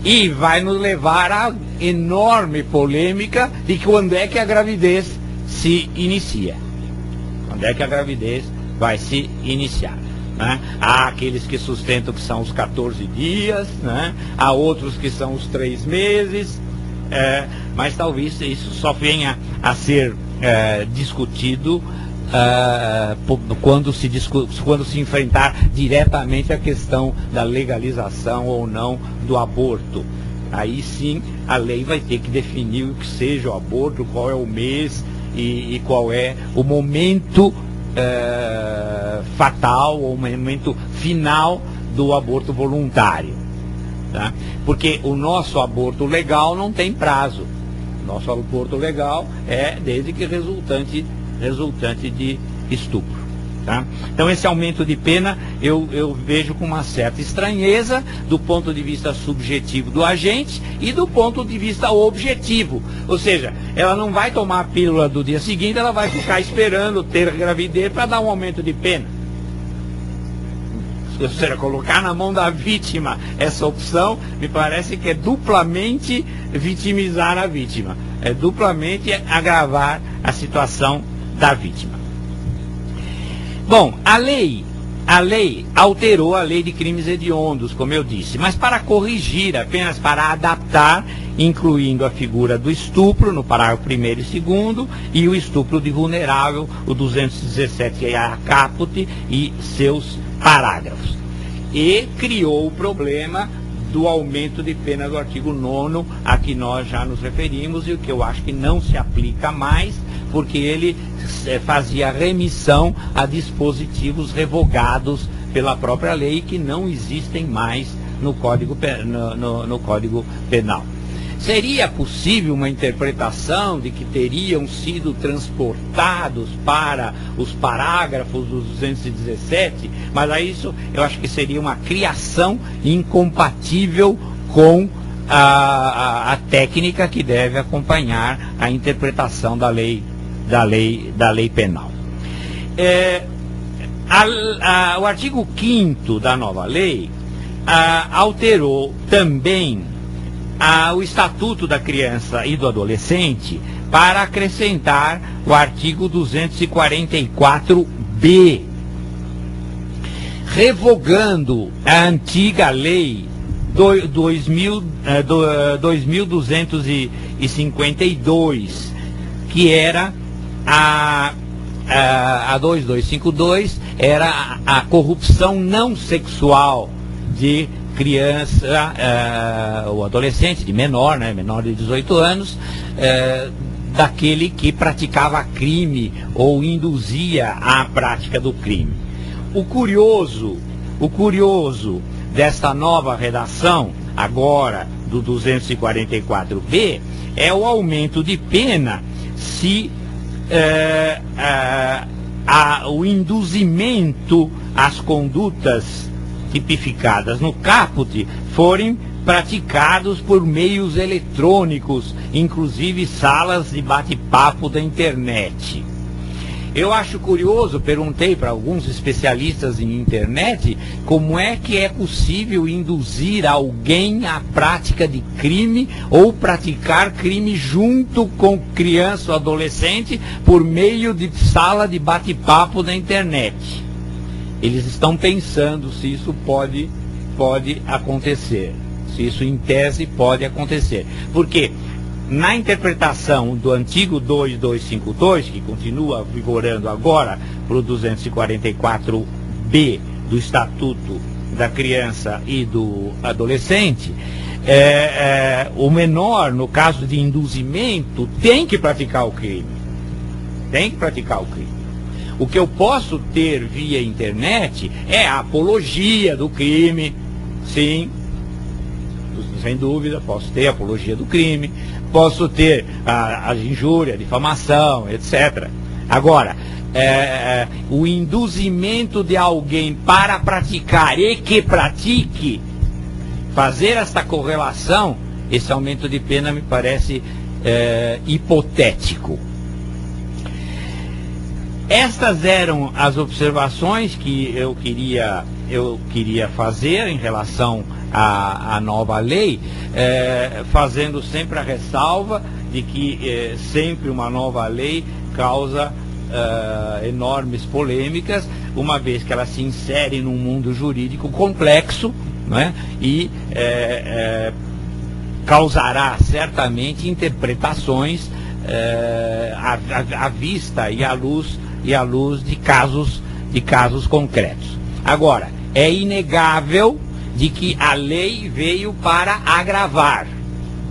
C: E vai nos levar à enorme polêmica de quando é que a gravidez se inicia. Quando é que a gravidez vai se iniciar? Né? Há aqueles que sustentam que são os 14 dias, né? Há outros que são os 3 meses, mas talvez isso só venha a ser discutido quando se enfrentar diretamente a questão da legalização ou não do aborto. Aí sim a lei vai ter que definir o que seja o aborto, qual é o mês e qual é o momento fatal ou o momento final do aborto voluntário. Tá? Porque o nosso aborto legal não tem prazo. Nosso aborto legal é desde que resultante de estupro. Tá? Então esse aumento de pena eu vejo com uma certa estranheza do ponto de vista subjetivo do agente e do ponto de vista objetivo. Ou seja, ela não vai tomar a pílula do dia seguinte, ela vai ficar esperando ter gravidez para dar um aumento de pena. Ou seja, colocar na mão da vítima essa opção, me parece que é duplamente vitimizar a vítima. É duplamente agravar a situação da vítima. Bom, a lei alterou a lei de crimes hediondos, como eu disse, mas para corrigir, apenas para adaptar, incluindo a figura do estupro, no parágrafo 1º e 2º, e o estupro de vulnerável, o 217 a caput e seus parágrafos. E criou o problema do aumento de pena do artigo 9º, a que nós já nos referimos, e o que eu acho que não se aplica mais, porque ele fazia remissão a dispositivos revogados pela própria lei que não existem mais no Código Penal. Seria possível uma interpretação de que teriam sido transportados para os parágrafos dos 217, mas a isso eu acho que seria uma criação incompatível com a técnica que deve acompanhar a interpretação da lei penal. O artigo 5º da nova lei alterou também o Estatuto da Criança e do Adolescente para acrescentar o artigo 244b, revogando a antiga lei 2252, que era a 2252, era a corrupção não sexual de criança ou adolescente, de menor, né, menor de 18 anos, daquele que praticava crime ou induzia à prática do crime. O curioso desta nova redação, agora do 244B, é o aumento de pena se o induzimento às condutas tipificadas no caput forem praticados por meios eletrônicos, inclusive salas de bate-papo da internet. Eu acho curioso, perguntei para alguns especialistas em internet, como é que é possível induzir alguém à prática de crime ou praticar crime junto com criança ou adolescente por meio de sala de bate-papo da internet. Eles estão pensando se isso pode acontecer, se isso em tese pode acontecer. Porque na interpretação do antigo 2252, que continua vigorando agora para o 244B do Estatuto da Criança e do Adolescente, o menor, no caso de induzimento, tem que praticar o crime. Tem que praticar o crime. O que eu posso ter via internet é a apologia do crime, sim, sem dúvida, posso ter a apologia do crime, posso ter a injúria, a difamação, etc. Agora, o induzimento de alguém para praticar e que pratique, fazer esta correlação, esse aumento de pena me parece hipotético. Estas eram as observações que eu queria fazer em relação à nova lei, fazendo sempre a ressalva de que sempre uma nova lei causa enormes polêmicas, uma vez que ela se insere num mundo jurídico complexo, né, e causará certamente interpretações à vista e à luz de casos concretos. Agora, é inegável de que a lei veio para agravar,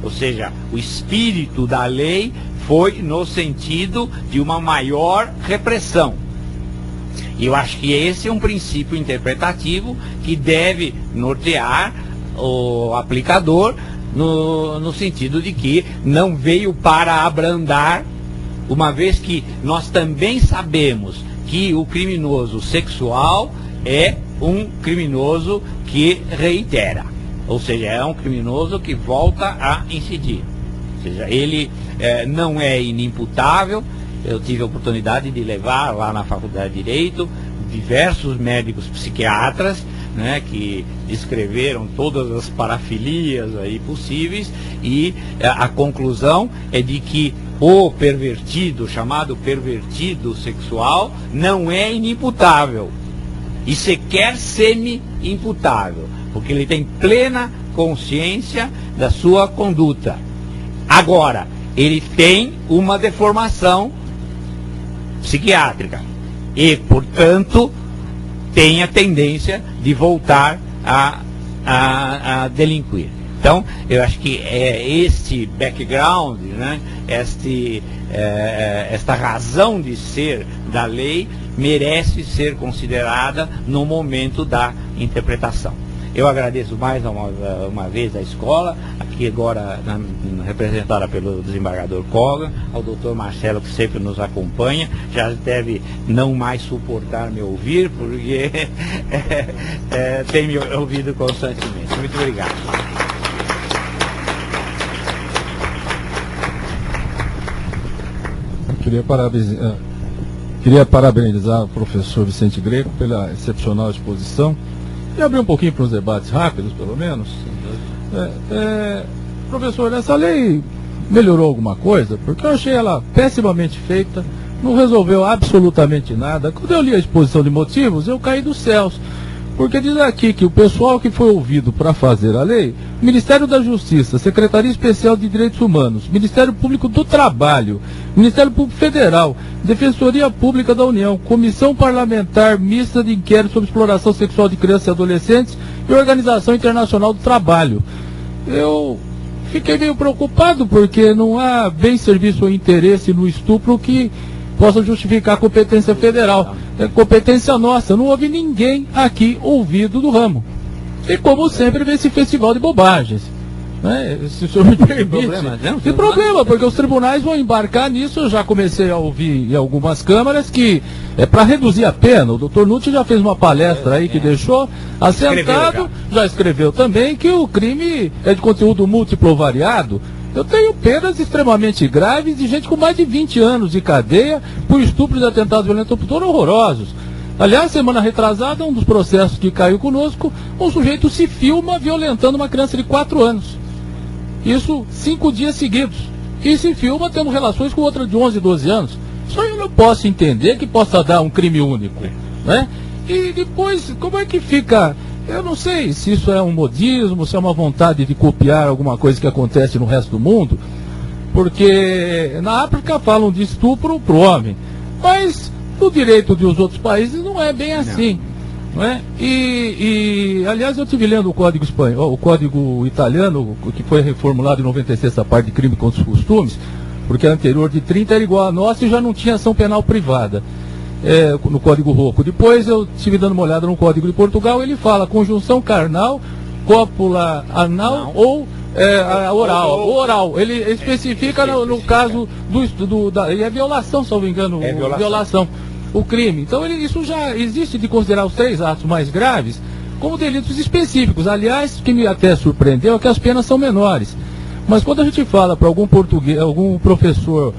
C: ou seja, o espírito da lei foi no sentido de uma maior repressão. E eu acho que esse é um princípio interpretativo que deve nortear o aplicador no sentido de que não veio para abrandar, uma vez que nós também sabemos que o criminoso sexual é um criminoso que reitera, ou seja, é um criminoso que volta a incidir. Ou seja, ele não é inimputável. Eu tive a oportunidade de levar lá na Faculdade de Direito diversos médicos psiquiatras, né, que descreveram todas as parafilias aí possíveis, e a conclusão é de que o pervertido, chamado pervertido sexual, não é inimputável e sequer semi-imputável, porque ele tem plena consciência da sua conduta. Agora, ele tem uma deformação psiquiátrica e, portanto, tem a tendência de voltar a delinquir. Então, eu acho que este background, né, esta razão de ser da lei merece ser considerada no momento da interpretação. Eu agradeço mais uma vez a escola, aqui agora representada pelo desembargador Kogan, ao doutor Marcelo, que sempre nos acompanha, já deve não mais suportar me ouvir, porque tem me ouvido constantemente. Muito obrigado.
B: Queria parabenizar o professor Vicente Greco pela excepcional exposição e abrir um pouquinho para os debates rápidos, pelo menos. Professor, essa lei melhorou alguma coisa? Porque eu achei ela pessimamente feita, não resolveu absolutamente nada. Quando eu li a exposição de motivos, eu caí dos céus, Porque diz aqui que o pessoal que foi ouvido para fazer a lei, Ministério da Justiça, Secretaria Especial de Direitos Humanos, Ministério Público do Trabalho, Ministério Público Federal, Defensoria Pública da União, Comissão Parlamentar Mista de Inquérito sobre Exploração Sexual de Crianças e Adolescentes e Organização Internacional do Trabalho. Eu fiquei meio preocupado porque não há bem serviço ou interesse no estupro que possa justificar a competência federal. É competência nossa. Não houve ninguém aqui ouvido do ramo. E como sempre, vê esse festival de bobagens. Né? Se o senhor me permite. Tem problema, porque os tribunais vão embarcar nisso. Eu já comecei a ouvir em algumas câmaras que é para reduzir a pena. O doutor Nutti já fez uma palestra aí que deixou assentado, já escreveu também que o crime é de conteúdo múltiplo ou variado. Eu tenho penas extremamente graves de gente com mais de 20 anos de cadeia por estupros e atentados violentos ao pudor horrorosos. Aliás, semana retrasada, um dos processos que caiu conosco, um sujeito se filma violentando uma criança de 4 anos. Isso 5 dias seguidos. E se filma tendo relações com outra de 11, 12 anos. Só eu não posso entender que possa dar um crime único. Né? E depois, como é que fica... Eu não sei se isso é um modismo, se é uma vontade de copiar alguma coisa que acontece no resto do mundo, porque na África falam de estupro para o homem, mas no direito dos outros países não é bem assim. Não é? Aliás, eu estive lendo o Código Espanhol, o Código Italiano, que foi reformulado em 96, essa parte de crime contra os costumes, porque a anterior de 30 era igual a nossa e já não tinha ação penal privada. No Código Rocco. Depois eu estive dando uma olhada no Código de Portugal, ele fala conjunção carnal, cópula anal ou oral. Oral. Ele especifica no caso e é violação, se não me engano, violação, o crime. Então isso já existe de considerar os 3 atos mais graves como delitos específicos. Aliás, o que me até surpreendeu é que as penas são menores. Mas quando a gente fala para algum português, algum professor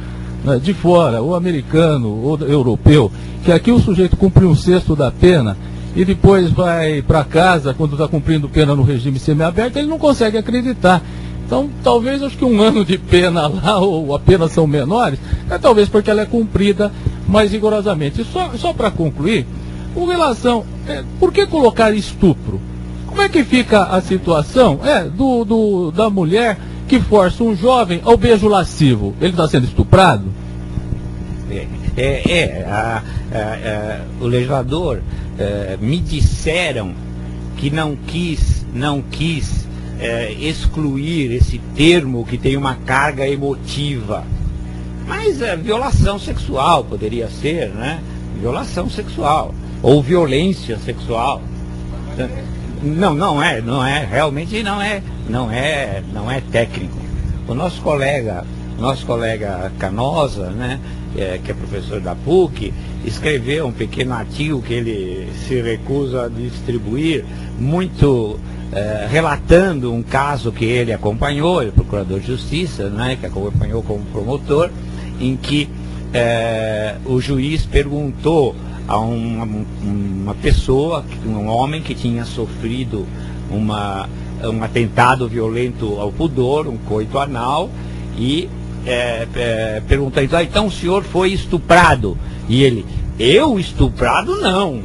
B: de fora, ou americano, ou europeu, que aqui o sujeito cumpre 1/6 da pena e depois vai para casa quando está cumprindo pena no regime semiaberto, ele não consegue acreditar. Então, talvez, acho que 1 ano de pena lá, ou a pena são menores, talvez porque ela é cumprida mais rigorosamente. E só para concluir, com relação, por que colocar estupro? Como é que fica a situação da mulher que força um jovem ao beijo lascivo? Ele está sendo estuprado?
C: O legislador me disseram que não quis excluir esse termo que tem uma carga emotiva. Mas violação sexual poderia ser, né? Violação sexual ou violência sexual. Não é, realmente não é técnico. O nosso colega Canosa, né, que é professor da PUC, escreveu um pequeno artigo que ele se recusa a distribuir, muito relatando um caso que ele acompanhou, ele é procurador de justiça, né, que acompanhou como promotor, em que o juiz perguntou a uma pessoa, um homem que tinha sofrido um atentado violento ao pudor, um coito anal, e perguntou, então o senhor foi estuprado? E ele, eu estuprado não,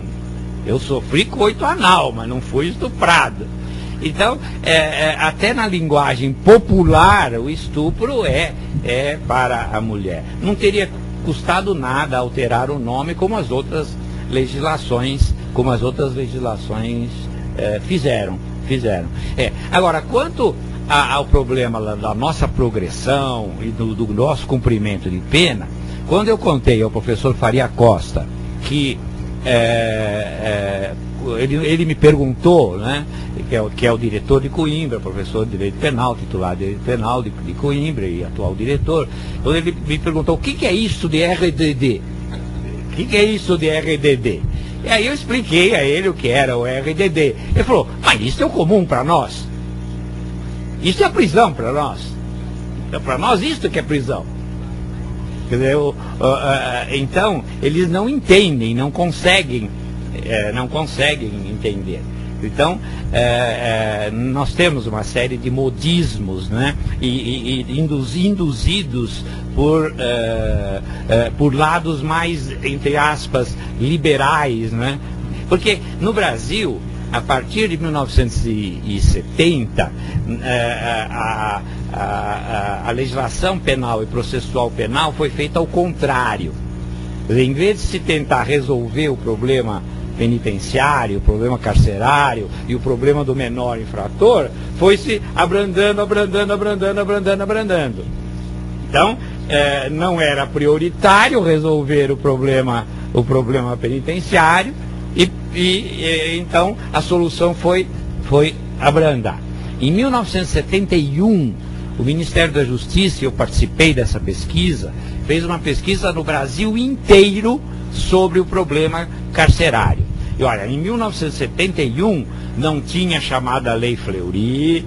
C: eu sofri coito anal, mas não fui estuprado. Então, até na linguagem popular, o estupro é para a mulher. Não teria custado nada alterar o nome, como as outras legislações fizeram. Agora, quanto ao problema da nossa progressão e do nosso cumprimento de pena, quando eu contei ao professor Faria Costa que ele me perguntou, né, que é o diretor de Coimbra, professor de Direito Penal, titular de Direito Penal de Coimbra e atual diretor, quando ele me perguntou o que é isso de RDD? O que é isso de RDD? E aí eu expliquei a ele o que era o RDD. Ele falou, mas isso é o comum para nós. Isso é prisão para nós. Para nós isso que é prisão. Quer dizer, então, eles não entendem, não conseguem entender. Então, nós temos uma série de modismos, né? E induzidos por lados mais, entre aspas, liberais, né? Porque no Brasil, a partir de 1970, a legislação penal e processual penal foi feita ao contrário. Em vez de se tentar resolver o problema penitenciário, o problema carcerário e o problema do menor infrator, foi se abrandando. Então, não era prioritário resolver o problema penitenciário e então a solução foi abrandar. Em 1971, o Ministério da Justiça, eu participei dessa pesquisa, fez uma pesquisa no Brasil inteiro sobre o problema carcerário. E olha, em 1971 não tinha chamada Lei Fleury,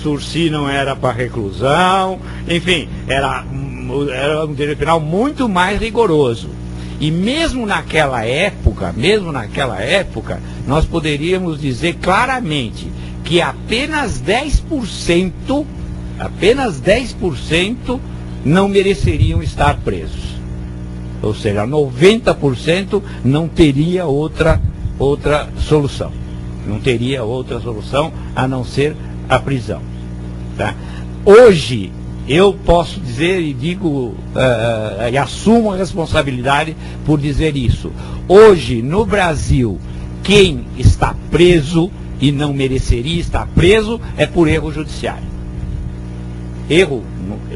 C: sursi não era para reclusão, enfim, era um direito penal muito mais rigoroso. E mesmo naquela época, nós poderíamos dizer claramente que apenas 10% não mereceriam estar presos. Ou seja, 90% não teria outra solução. Não teria outra solução a não ser a prisão. Tá? Hoje, eu posso dizer e digo, e assumo a responsabilidade por dizer isso. Hoje, no Brasil, quem está preso e não mereceria estar preso é por erro judiciário. Erro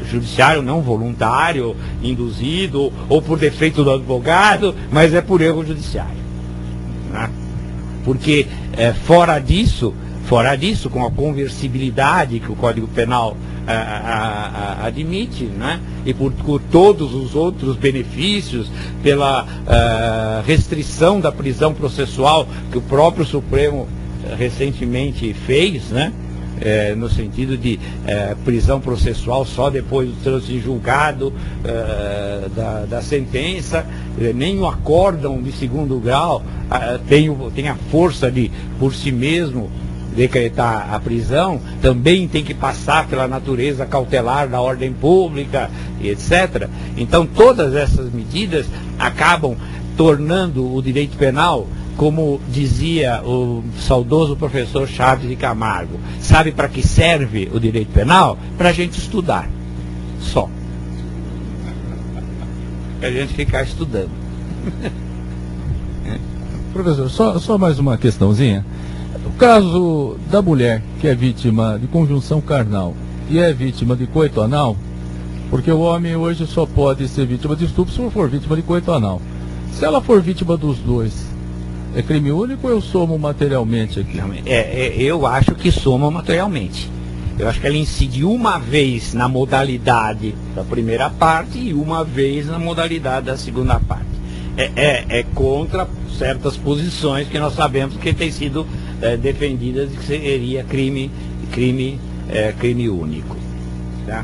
C: judiciário não voluntário, induzido, ou por defeito do advogado, mas é por erro judiciário. Né? Porque fora disso, com a conversibilidade que o Código Penal admite, né? E por todos os outros benefícios, pela restrição da prisão processual que o próprio Supremo recentemente fez, né? No sentido de prisão processual só depois do trânsito em julgado da sentença, nem o acórdão de segundo grau tem a força de, por si mesmo, decretar a prisão, também tem que passar pela natureza cautelar da ordem pública, etc. Então todas essas medidas acabam tornando o direito penal, como dizia o saudoso professor Chaves de Camargo, sabe para que serve o direito penal? Para a gente estudar, só. Para a gente ficar estudando.
B: Professor, só mais uma questãozinha. O caso da mulher que é vítima de conjunção carnal e é vítima de coito anal, porque o homem hoje só pode ser vítima de estupro se for vítima de coito anal. Se ela for vítima dos dois, é crime único ou eu somo materialmente aqui?
C: Eu acho que soma materialmente. Eu acho que ela incide uma vez na modalidade da primeira parte e uma vez na modalidade da segunda parte. É contra certas posições que nós sabemos que têm sido defendidas de que seria crime único. Tá?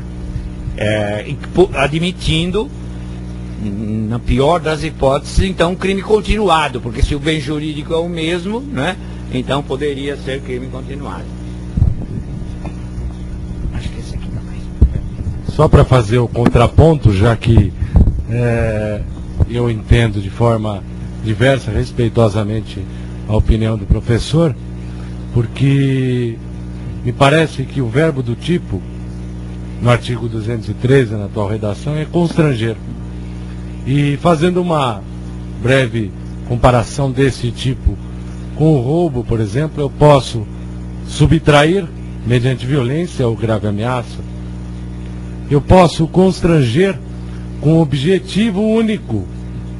C: Admitindo, na pior das hipóteses, então, crime continuado, porque se o bem jurídico é o mesmo, né, então poderia ser crime continuado. Acho que esse aqui tá mais.
D: Só para fazer o contraponto, já que eu entendo de forma diversa, respeitosamente, a opinião do professor, porque me parece que o verbo do tipo, no artigo 213, na atual redação, é constranger. E fazendo uma breve comparação desse tipo com o roubo, por exemplo, eu posso subtrair mediante violência ou grave ameaça. Eu posso constranger com o objetivo único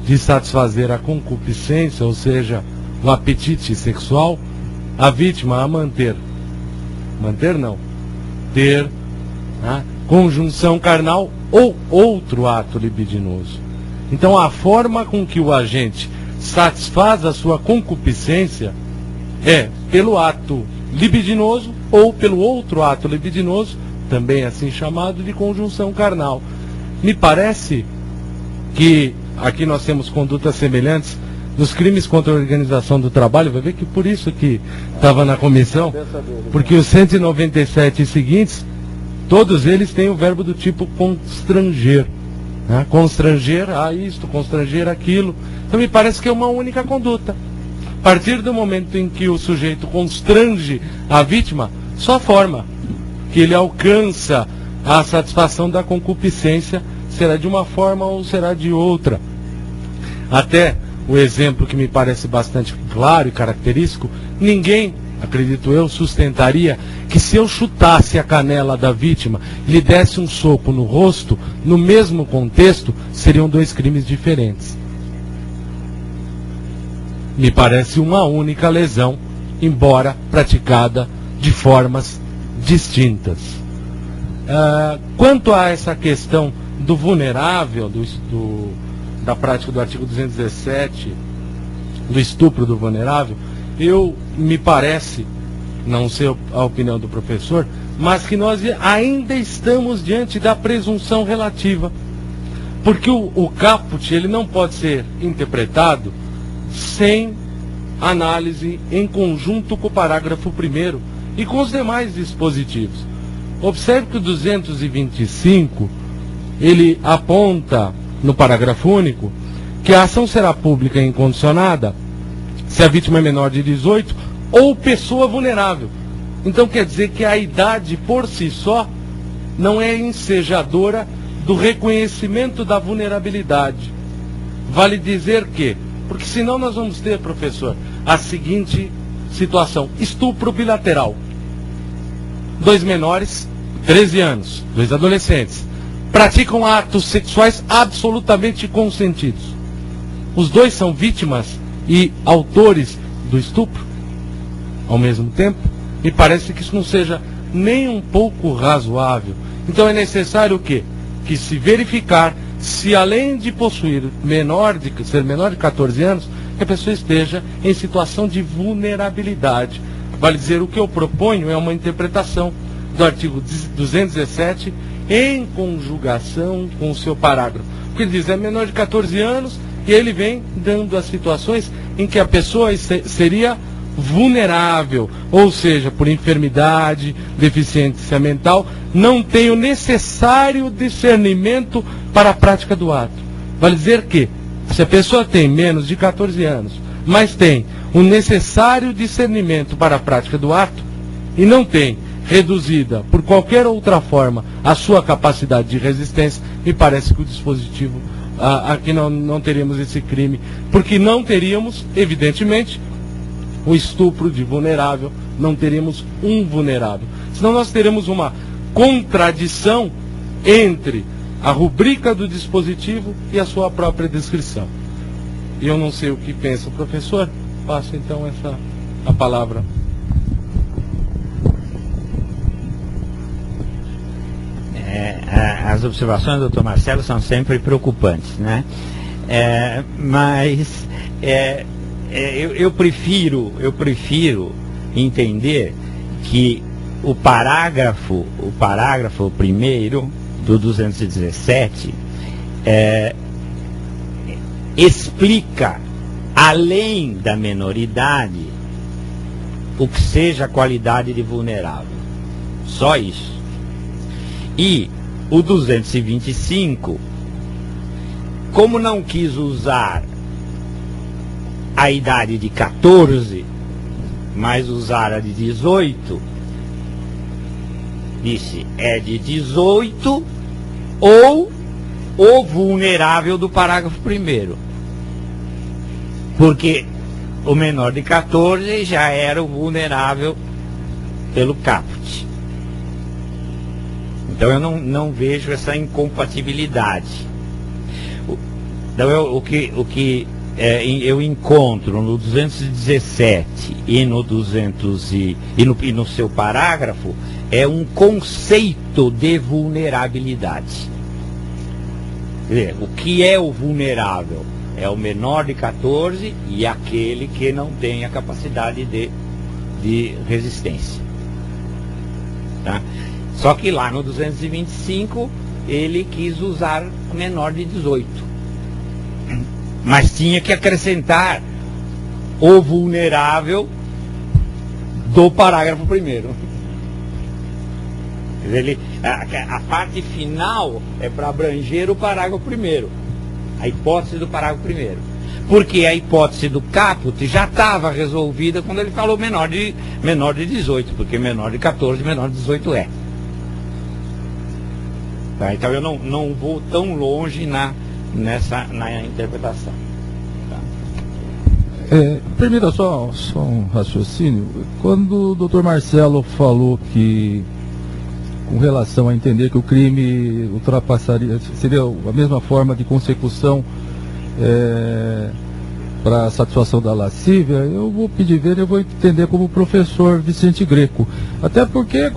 D: de satisfazer a concupiscência, ou seja, o apetite sexual, a vítima a ter conjunção carnal ou outro ato libidinoso. Então a forma com que o agente satisfaz a sua concupiscência é pelo ato libidinoso ou pelo outro ato libidinoso, também assim chamado de conjunção carnal. Me parece que aqui nós temos condutas semelhantes nos crimes contra a organização do trabalho. Vai ver que por isso que estava na comissão, porque os 197 seguintes, todos eles têm o verbo do tipo constranger. Constranger a isto, constranger aquilo. Então me parece que é uma única conduta. A partir do momento em que o sujeito constrange a vítima, só a forma que ele alcança a satisfação da concupiscência será de uma forma ou será de outra. Até o exemplo que me parece bastante claro e característico, ninguém, acredito eu, sustentaria que se eu chutasse a canela da vítima e lhe desse um soco no rosto, no mesmo contexto, seriam dois crimes diferentes. Me parece uma única lesão, embora praticada de formas distintas. Quanto a essa questão do vulnerável, da prática do artigo 217, do estupro do vulnerável, me parece, não sei a opinião do professor, mas que nós ainda estamos diante da presunção relativa. Porque o caput, ele não pode ser interpretado sem análise em conjunto com o parágrafo 1º e com os demais dispositivos. Observe que o 225, ele aponta no parágrafo único que a ação será pública e incondicionada se a vítima é menor de 18 ou pessoa vulnerável. Então quer dizer que a idade por si só não é ensejadora do reconhecimento da vulnerabilidade. Vale dizer que, porque senão nós vamos ter, professor, a seguinte situação: estupro bilateral. Dois menores, 13 anos, dois adolescentes, praticam atos sexuais absolutamente consentidos. Os dois são vítimas e autores do estupro ao mesmo tempo. Me parece que isso não seja nem um pouco razoável. Então é necessário o quê? Que se verificar se, além de possuir ser menor de 14 anos, que a pessoa esteja em situação de vulnerabilidade. Vale dizer, o que eu proponho é uma interpretação do artigo 217 em conjugação com o seu parágrafo. Porque ele diz, é menor de 14 anos, e ele vem dando as situações em que a pessoa seria vulnerável, ou seja, por enfermidade, deficiência mental, não tem o necessário discernimento para a prática do ato. Vale dizer que, se a pessoa tem menos de 14 anos, mas tem o necessário discernimento para a prática do ato, e não tem reduzida por qualquer outra forma a sua capacidade de resistência, me parece que o dispositivo, aqui não teríamos esse crime, porque não teríamos, evidentemente, o estupro de vulnerável, não teríamos um vulnerável. Senão nós teremos uma contradição entre a rubrica do dispositivo e a sua própria descrição. E eu não sei o que pensa o professor, passo então a palavra.
C: As observações do Dr. Marcelo são sempre preocupantes, né? Mas eu prefiro entender que o parágrafo 1º do 217 explica, além da menoridade, o que seja a qualidade de vulnerável. Só isso. E o 225, como não quis usar a idade de 14, mas usar a de 18, disse, é de 18 ou o vulnerável do parágrafo 1º. Porque o menor de 14 já era o vulnerável pelo caput. Então eu não vejo essa incompatibilidade. Então o que eu encontro no 217 e no 200 e no seu parágrafo é um conceito de vulnerabilidade. Quer dizer, o que é o vulnerável? É o menor de 14 e aquele que não tem a capacidade de resistência. Tá? Só que lá no 225 ele quis usar menor de 18. Mas tinha que acrescentar o vulnerável do parágrafo 1º. A parte final é para abranger o parágrafo 1º, a hipótese do parágrafo 1º. porque a hipótese do caput já estava resolvida quando ele falou menor de 18, porque menor de 14, menor de 18 é. Tá, então eu não vou tão longe na interpretação.
B: Permita só um raciocínio. Quando o Dr. Marcelo falou que, com relação a entender que o crime ultrapassaria, seria a mesma forma de consecução para a satisfação da lascívia, eu vou pedir ver, eu vou entender como o professor Vicente Greco. Até porque,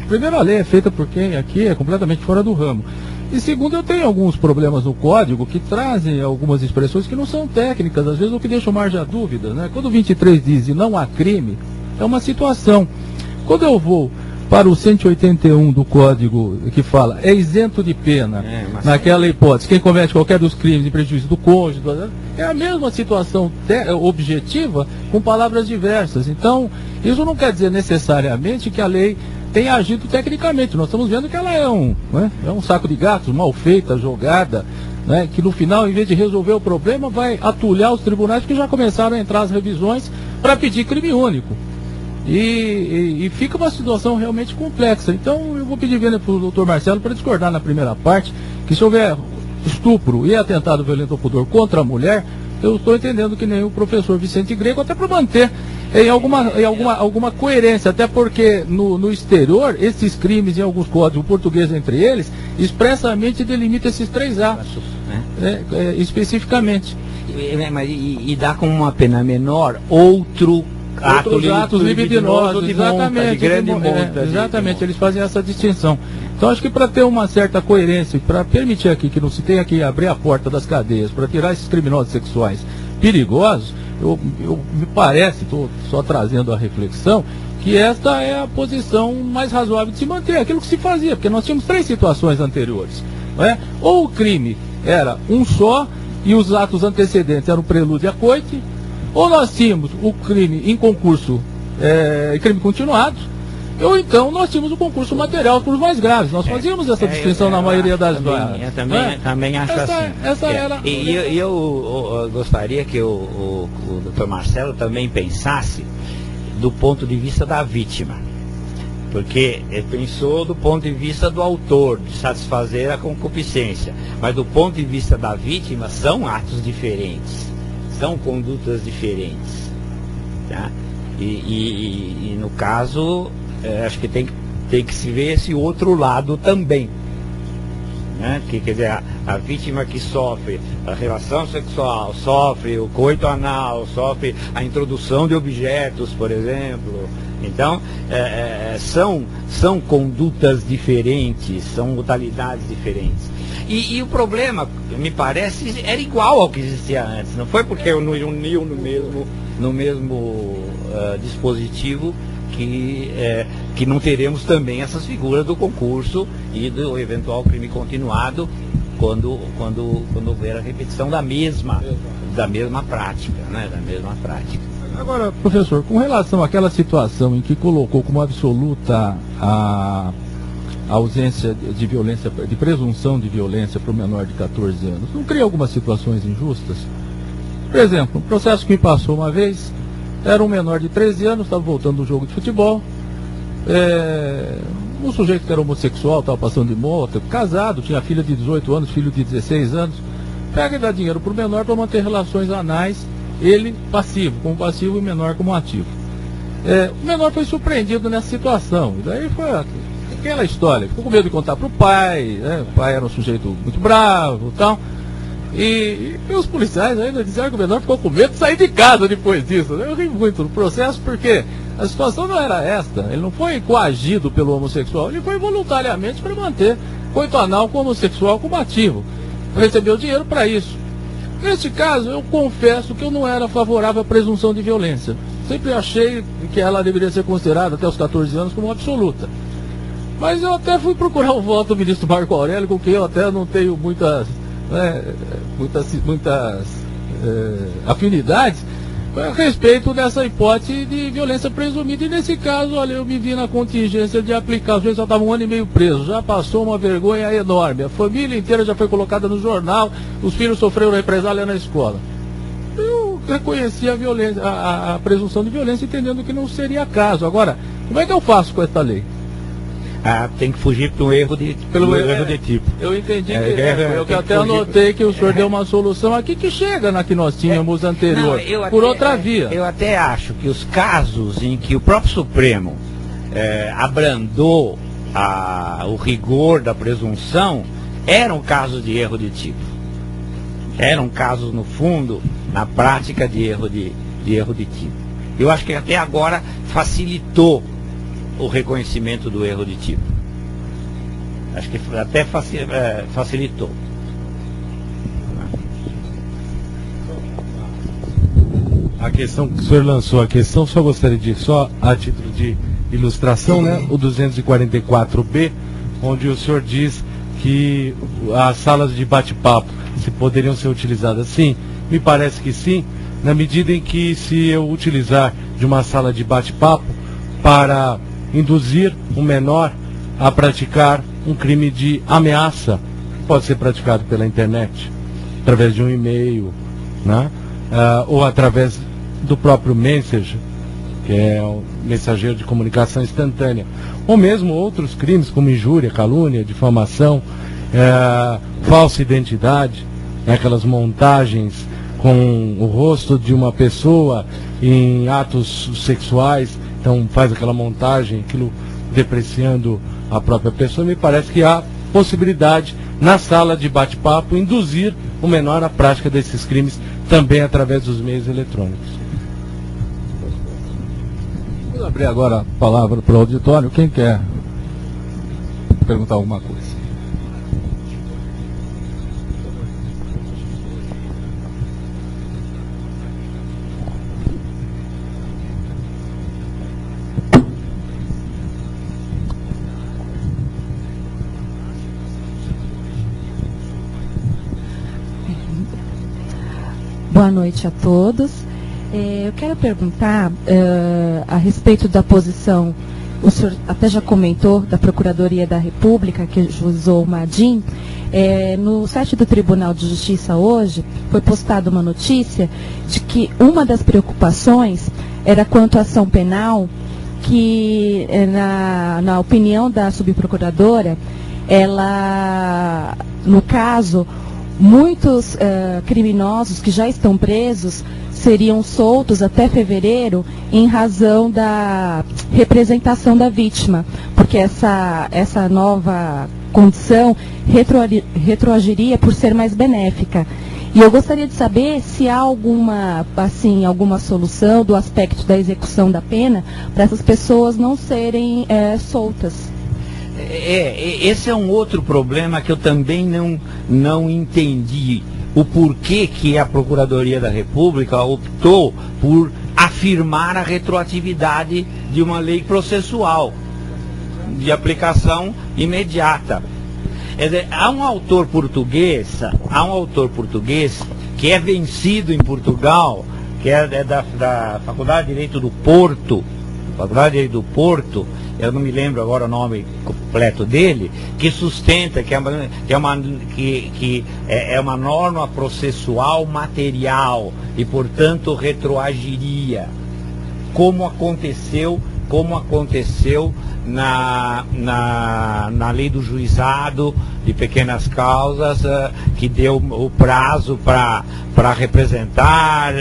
B: primeiro, a lei é feita por quem aqui é completamente fora do ramo. E segundo, eu tenho alguns problemas no código que trazem algumas expressões que não são técnicas, às vezes o que deixa margem a dúvida, né? Quando o 23 diz e não há crime, é uma situação. Quando eu vou para o 181 do código que fala é isento de pena, naquela hipótese, quem comete qualquer dos crimes em prejuízo do cônjuge, é a mesma situação objetiva com palavras diversas. Então, isso não quer dizer necessariamente que a lei tenha agido tecnicamente. Nós estamos vendo que ela é um saco de gatos, mal feita, jogada, né, que no final, em vez de resolver o problema, vai atulhar os tribunais que já começaram a entrar as revisões para pedir crime único. E fica uma situação realmente complexa. Então eu vou pedir para o doutor Marcelo para discordar na primeira parte, que se houver estupro e atentado violento ao pudor contra a mulher, eu estou entendendo que nem o professor Vicente Greco, até para manter em alguma coerência, até porque no exterior, esses crimes em alguns códigos portugueses entre eles, expressamente delimitam esses 3 atos, especificamente.
C: E dá como uma pena menor outros atos libidinosos,
B: exatamente,
C: de grande monta.
B: Exatamente, eles fazem essa distinção. Então acho que para ter uma certa coerência, para permitir aqui que não se tenha que abrir a porta das cadeias, para tirar esses criminosos sexuais perigosos, me parece, estou só trazendo a reflexão, que esta é a posição mais razoável de se manter, aquilo que se fazia, porque nós tínhamos 3 situações anteriores. Não é? Ou o crime era um só e os atos antecedentes eram prelúdio a coite, ou nós tínhamos o crime em concurso, crime continuado, ou então nós tínhamos o concurso material por os mais graves. Nós fazíamos essa distinção na maioria das vagas.
C: Eu também acho assim. E eu gostaria que o Dr. Marcelo também pensasse do ponto de vista da vítima. Porque ele pensou do ponto de vista do autor, de satisfazer a concupiscência. Mas do ponto de vista da vítima, são atos diferentes. São condutas diferentes. Tá? E no caso, acho que tem que se ver esse outro lado também. Né? Quer dizer, a vítima que sofre a relação sexual, sofre o coito anal, sofre a introdução de objetos, por exemplo. Então, são condutas diferentes, são modalidades diferentes. E o problema, me parece, era igual ao que existia antes. Não foi porque uniu no mesmo dispositivo que não teremos também essas figuras do concurso e do eventual crime continuado quando houver a repetição da mesma prática, né? Da mesma prática.
B: Agora, professor, com relação àquela situação em que colocou como absoluta a ausência de violência, de presunção de violência para o menor de 14 anos, não cria algumas situações injustas? Por exemplo, um processo que me passou uma vez, era um menor de 13 anos, estava voltando do jogo de futebol, um sujeito que era homossexual, estava passando de moto, casado, tinha filha de 18 anos, filho de 16 anos, pega e dá dinheiro para o menor para manter relações anais, ele passivo, como passivo e o menor como ativo. O menor foi surpreendido nessa situação, e daí foi aquela história, ficou com medo de contar para o pai, né? O pai era um sujeito muito bravo e tal. E os policiais ainda disseram que o menor ficou com medo de sair de casa depois disso. Eu ri muito no processo porque a situação não era esta. Ele não foi coagido pelo homossexual, ele foi voluntariamente para manter coito anal com o homossexual como ativo. Recebeu dinheiro para isso. Neste caso, eu confesso que eu não era favorável à presunção de violência. Sempre achei que ela deveria ser considerada até os 14 anos como absoluta. Mas eu até fui procurar o voto do ministro Marco Aurélio, com quem eu até não tenho muitas afinidades a respeito dessa hipótese de violência presumida. E nesse caso, olha, eu me vi na contingência de aplicar. Os juízes já estavam 1 ano e meio presos, já passou uma vergonha enorme. A família inteira já foi colocada no jornal, os filhos sofreram represália na escola. reconheci a violência, a presunção de violência, entendendo que não seria caso. Agora, como é que eu faço com essa lei?
C: Tem que fugir pelo erro de tipo.
B: Eu entendi eu até anotei que o senhor deu uma solução aqui que chega na que nós tínhamos anterior, por outra via.
C: Eu até acho que os casos em que o próprio Supremo abrandou o rigor da presunção eram casos de erro de tipo. Eram casos, no fundo, na prática de erro de tipo. Eu acho que até agora facilitou o reconhecimento do erro de tipo. Acho que até facilitou.
D: A questão que o senhor lançou, só gostaria de, só a título de ilustração, né? O 244B, onde o senhor diz que as salas de bate-papo se poderiam ser utilizadas. Sim, me parece que sim, na medida em que, se eu utilizar de uma sala de bate-papo para induzir um menor a praticar um crime de ameaça, que pode ser praticado pela internet, através de um e-mail, né? Ou através do próprio Messenger, que é um mensageiro de comunicação instantânea, ou mesmo outros crimes como injúria, calúnia, difamação, falsa identidade, aquelas montagens com o rosto de uma pessoa em atos sexuais. Então faz aquela montagem, aquilo depreciando a própria pessoa. Me parece que há possibilidade, na sala de bate-papo, induzir o menor à prática desses crimes, também através dos meios eletrônicos.
B: Vou abrir agora a palavra para o auditório. Quem quer perguntar alguma coisa?
E: Boa noite a todos. Eu quero perguntar a respeito da posição, o senhor até já comentou, da Procuradoria da República, que juizou o Madin. No site do Tribunal de Justiça hoje, foi postada uma notícia de que uma das preocupações era quanto à ação penal, que na opinião da subprocuradora, ela, no caso, muitos criminosos que já estão presos seriam soltos até fevereiro em razão da representação da vítima, porque essa nova condição retroagiria por ser mais benéfica. E eu gostaria de saber se há alguma solução do aspecto da execução da pena para essas pessoas não serem soltas.
C: Esse é um outro problema que eu também não entendi. O porquê que a Procuradoria da República optou por afirmar a retroatividade de uma lei processual de aplicação imediata. Quer dizer, há um autor português que é vencido em Portugal, que é da Faculdade de Direito do Porto, eu não me lembro agora o nome completo dele, que sustenta que é uma norma processual material e, portanto, retroagiria, como aconteceu na lei do juizado de pequenas causas, que deu o prazo para representar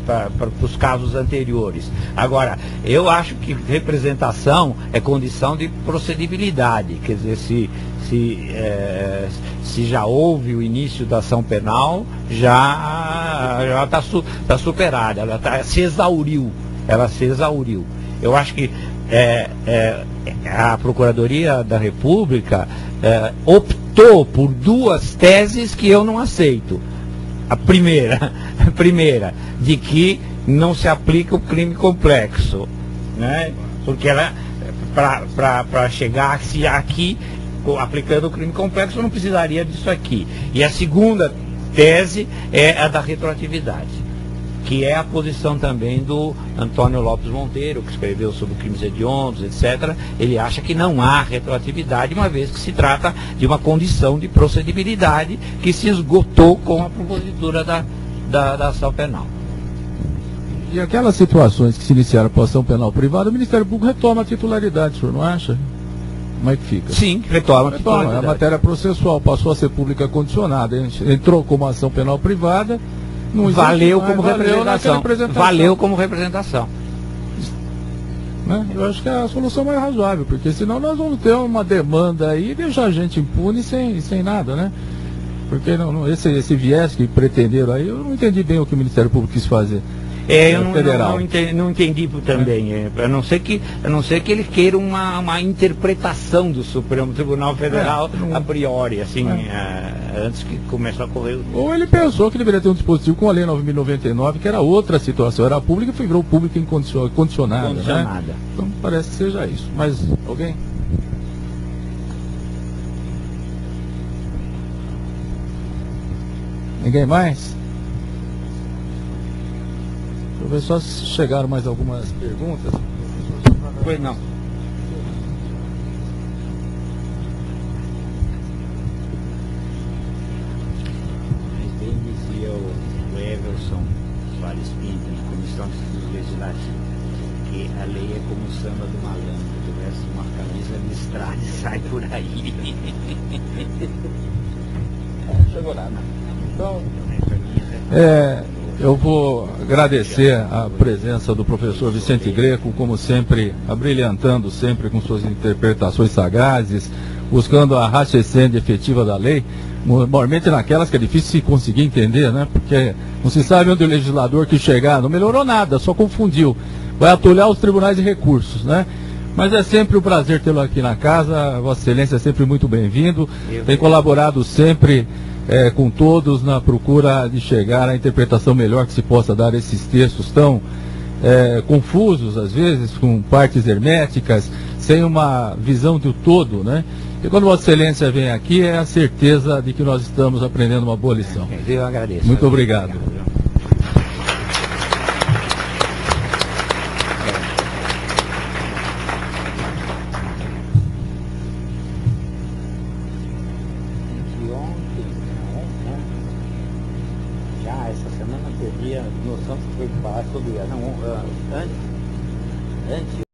C: para os casos anteriores. Agora, eu acho que representação é condição de procedibilidade, quer dizer, se já houve o início da ação penal, já está superada, ela se exauriu. Eu acho que a Procuradoria da República optou por duas teses que eu não aceito. A primeira, de que não se aplica o crime complexo, né? Porque ela, para chegar aqui, aplicando o crime complexo, não precisaria disso aqui. E a segunda tese é a da retroatividade, que é a posição também do Antônio Lopes Monteiro, que escreveu sobre crimes hediondos, etc. Ele acha que não há retroatividade, uma vez que se trata de uma condição de procedibilidade que se esgotou com a propositura da da ação penal.
B: E aquelas situações que se iniciaram com ação penal privada, o Ministério Público retoma a titularidade, o senhor não acha? Como é que fica?
C: Sim, retoma a
B: A
C: titularidade.
B: matéria processual passou a ser pública condicionada, entrou como ação penal privada, não existe
C: Valeu
B: mais,
C: como
B: naquela
C: representação. Valeu como representação.
B: Né? Eu acho que é a solução mais razoável, porque senão nós vamos ter uma demanda aí e deixar a gente impune sem nada, né? Porque esse viés que pretenderam aí, eu não entendi bem o que o Ministério Público quis fazer.
C: Eu
B: Federal.
C: não entendi também. A não ser que ele queira uma interpretação do Supremo Tribunal Federal a priori, assim, antes que comece a correr.
B: Ou ele pensou que deveria ter um dispositivo com a Lei 9.099, que era outra situação, era pública e virou pública condicionada. Né? Então parece que seja isso. Mas alguém? Ninguém mais? Deixa eu ver só se chegaram mais algumas perguntas.
C: Pois não. Mas bem dizia o Everson Soares Pinto, na Comissão de Estudos Legislativos, que a lei é como o samba do malandro, tu veste uma camisa listrada e sai por aí.
B: Chegou nada. Então, eu vou agradecer a presença do professor Vicente Greco, como sempre, abrilhantando sempre com suas interpretações sagazes, buscando a raciocinio efetiva da lei, normalmente naquelas que é difícil se conseguir entender, né? Porque não se sabe onde o legislador que chegar não melhorou nada, só confundiu. Vai atulhar os tribunais de recursos, né? Mas é sempre um prazer tê-lo aqui na casa, Vossa Excelência é sempre muito bem-vindo, tem colaborado sempre com todos na procura de chegar à interpretação melhor que se possa dar a esses textos tão confusos, às vezes, com partes herméticas, sem uma visão do todo, né? E quando Vossa Excelência vem aqui, é a certeza de que nós estamos aprendendo uma boa lição.
C: Eu agradeço.
B: Muito obrigado.
C: Essa semana eu perdi a noção que foi falar sobre antes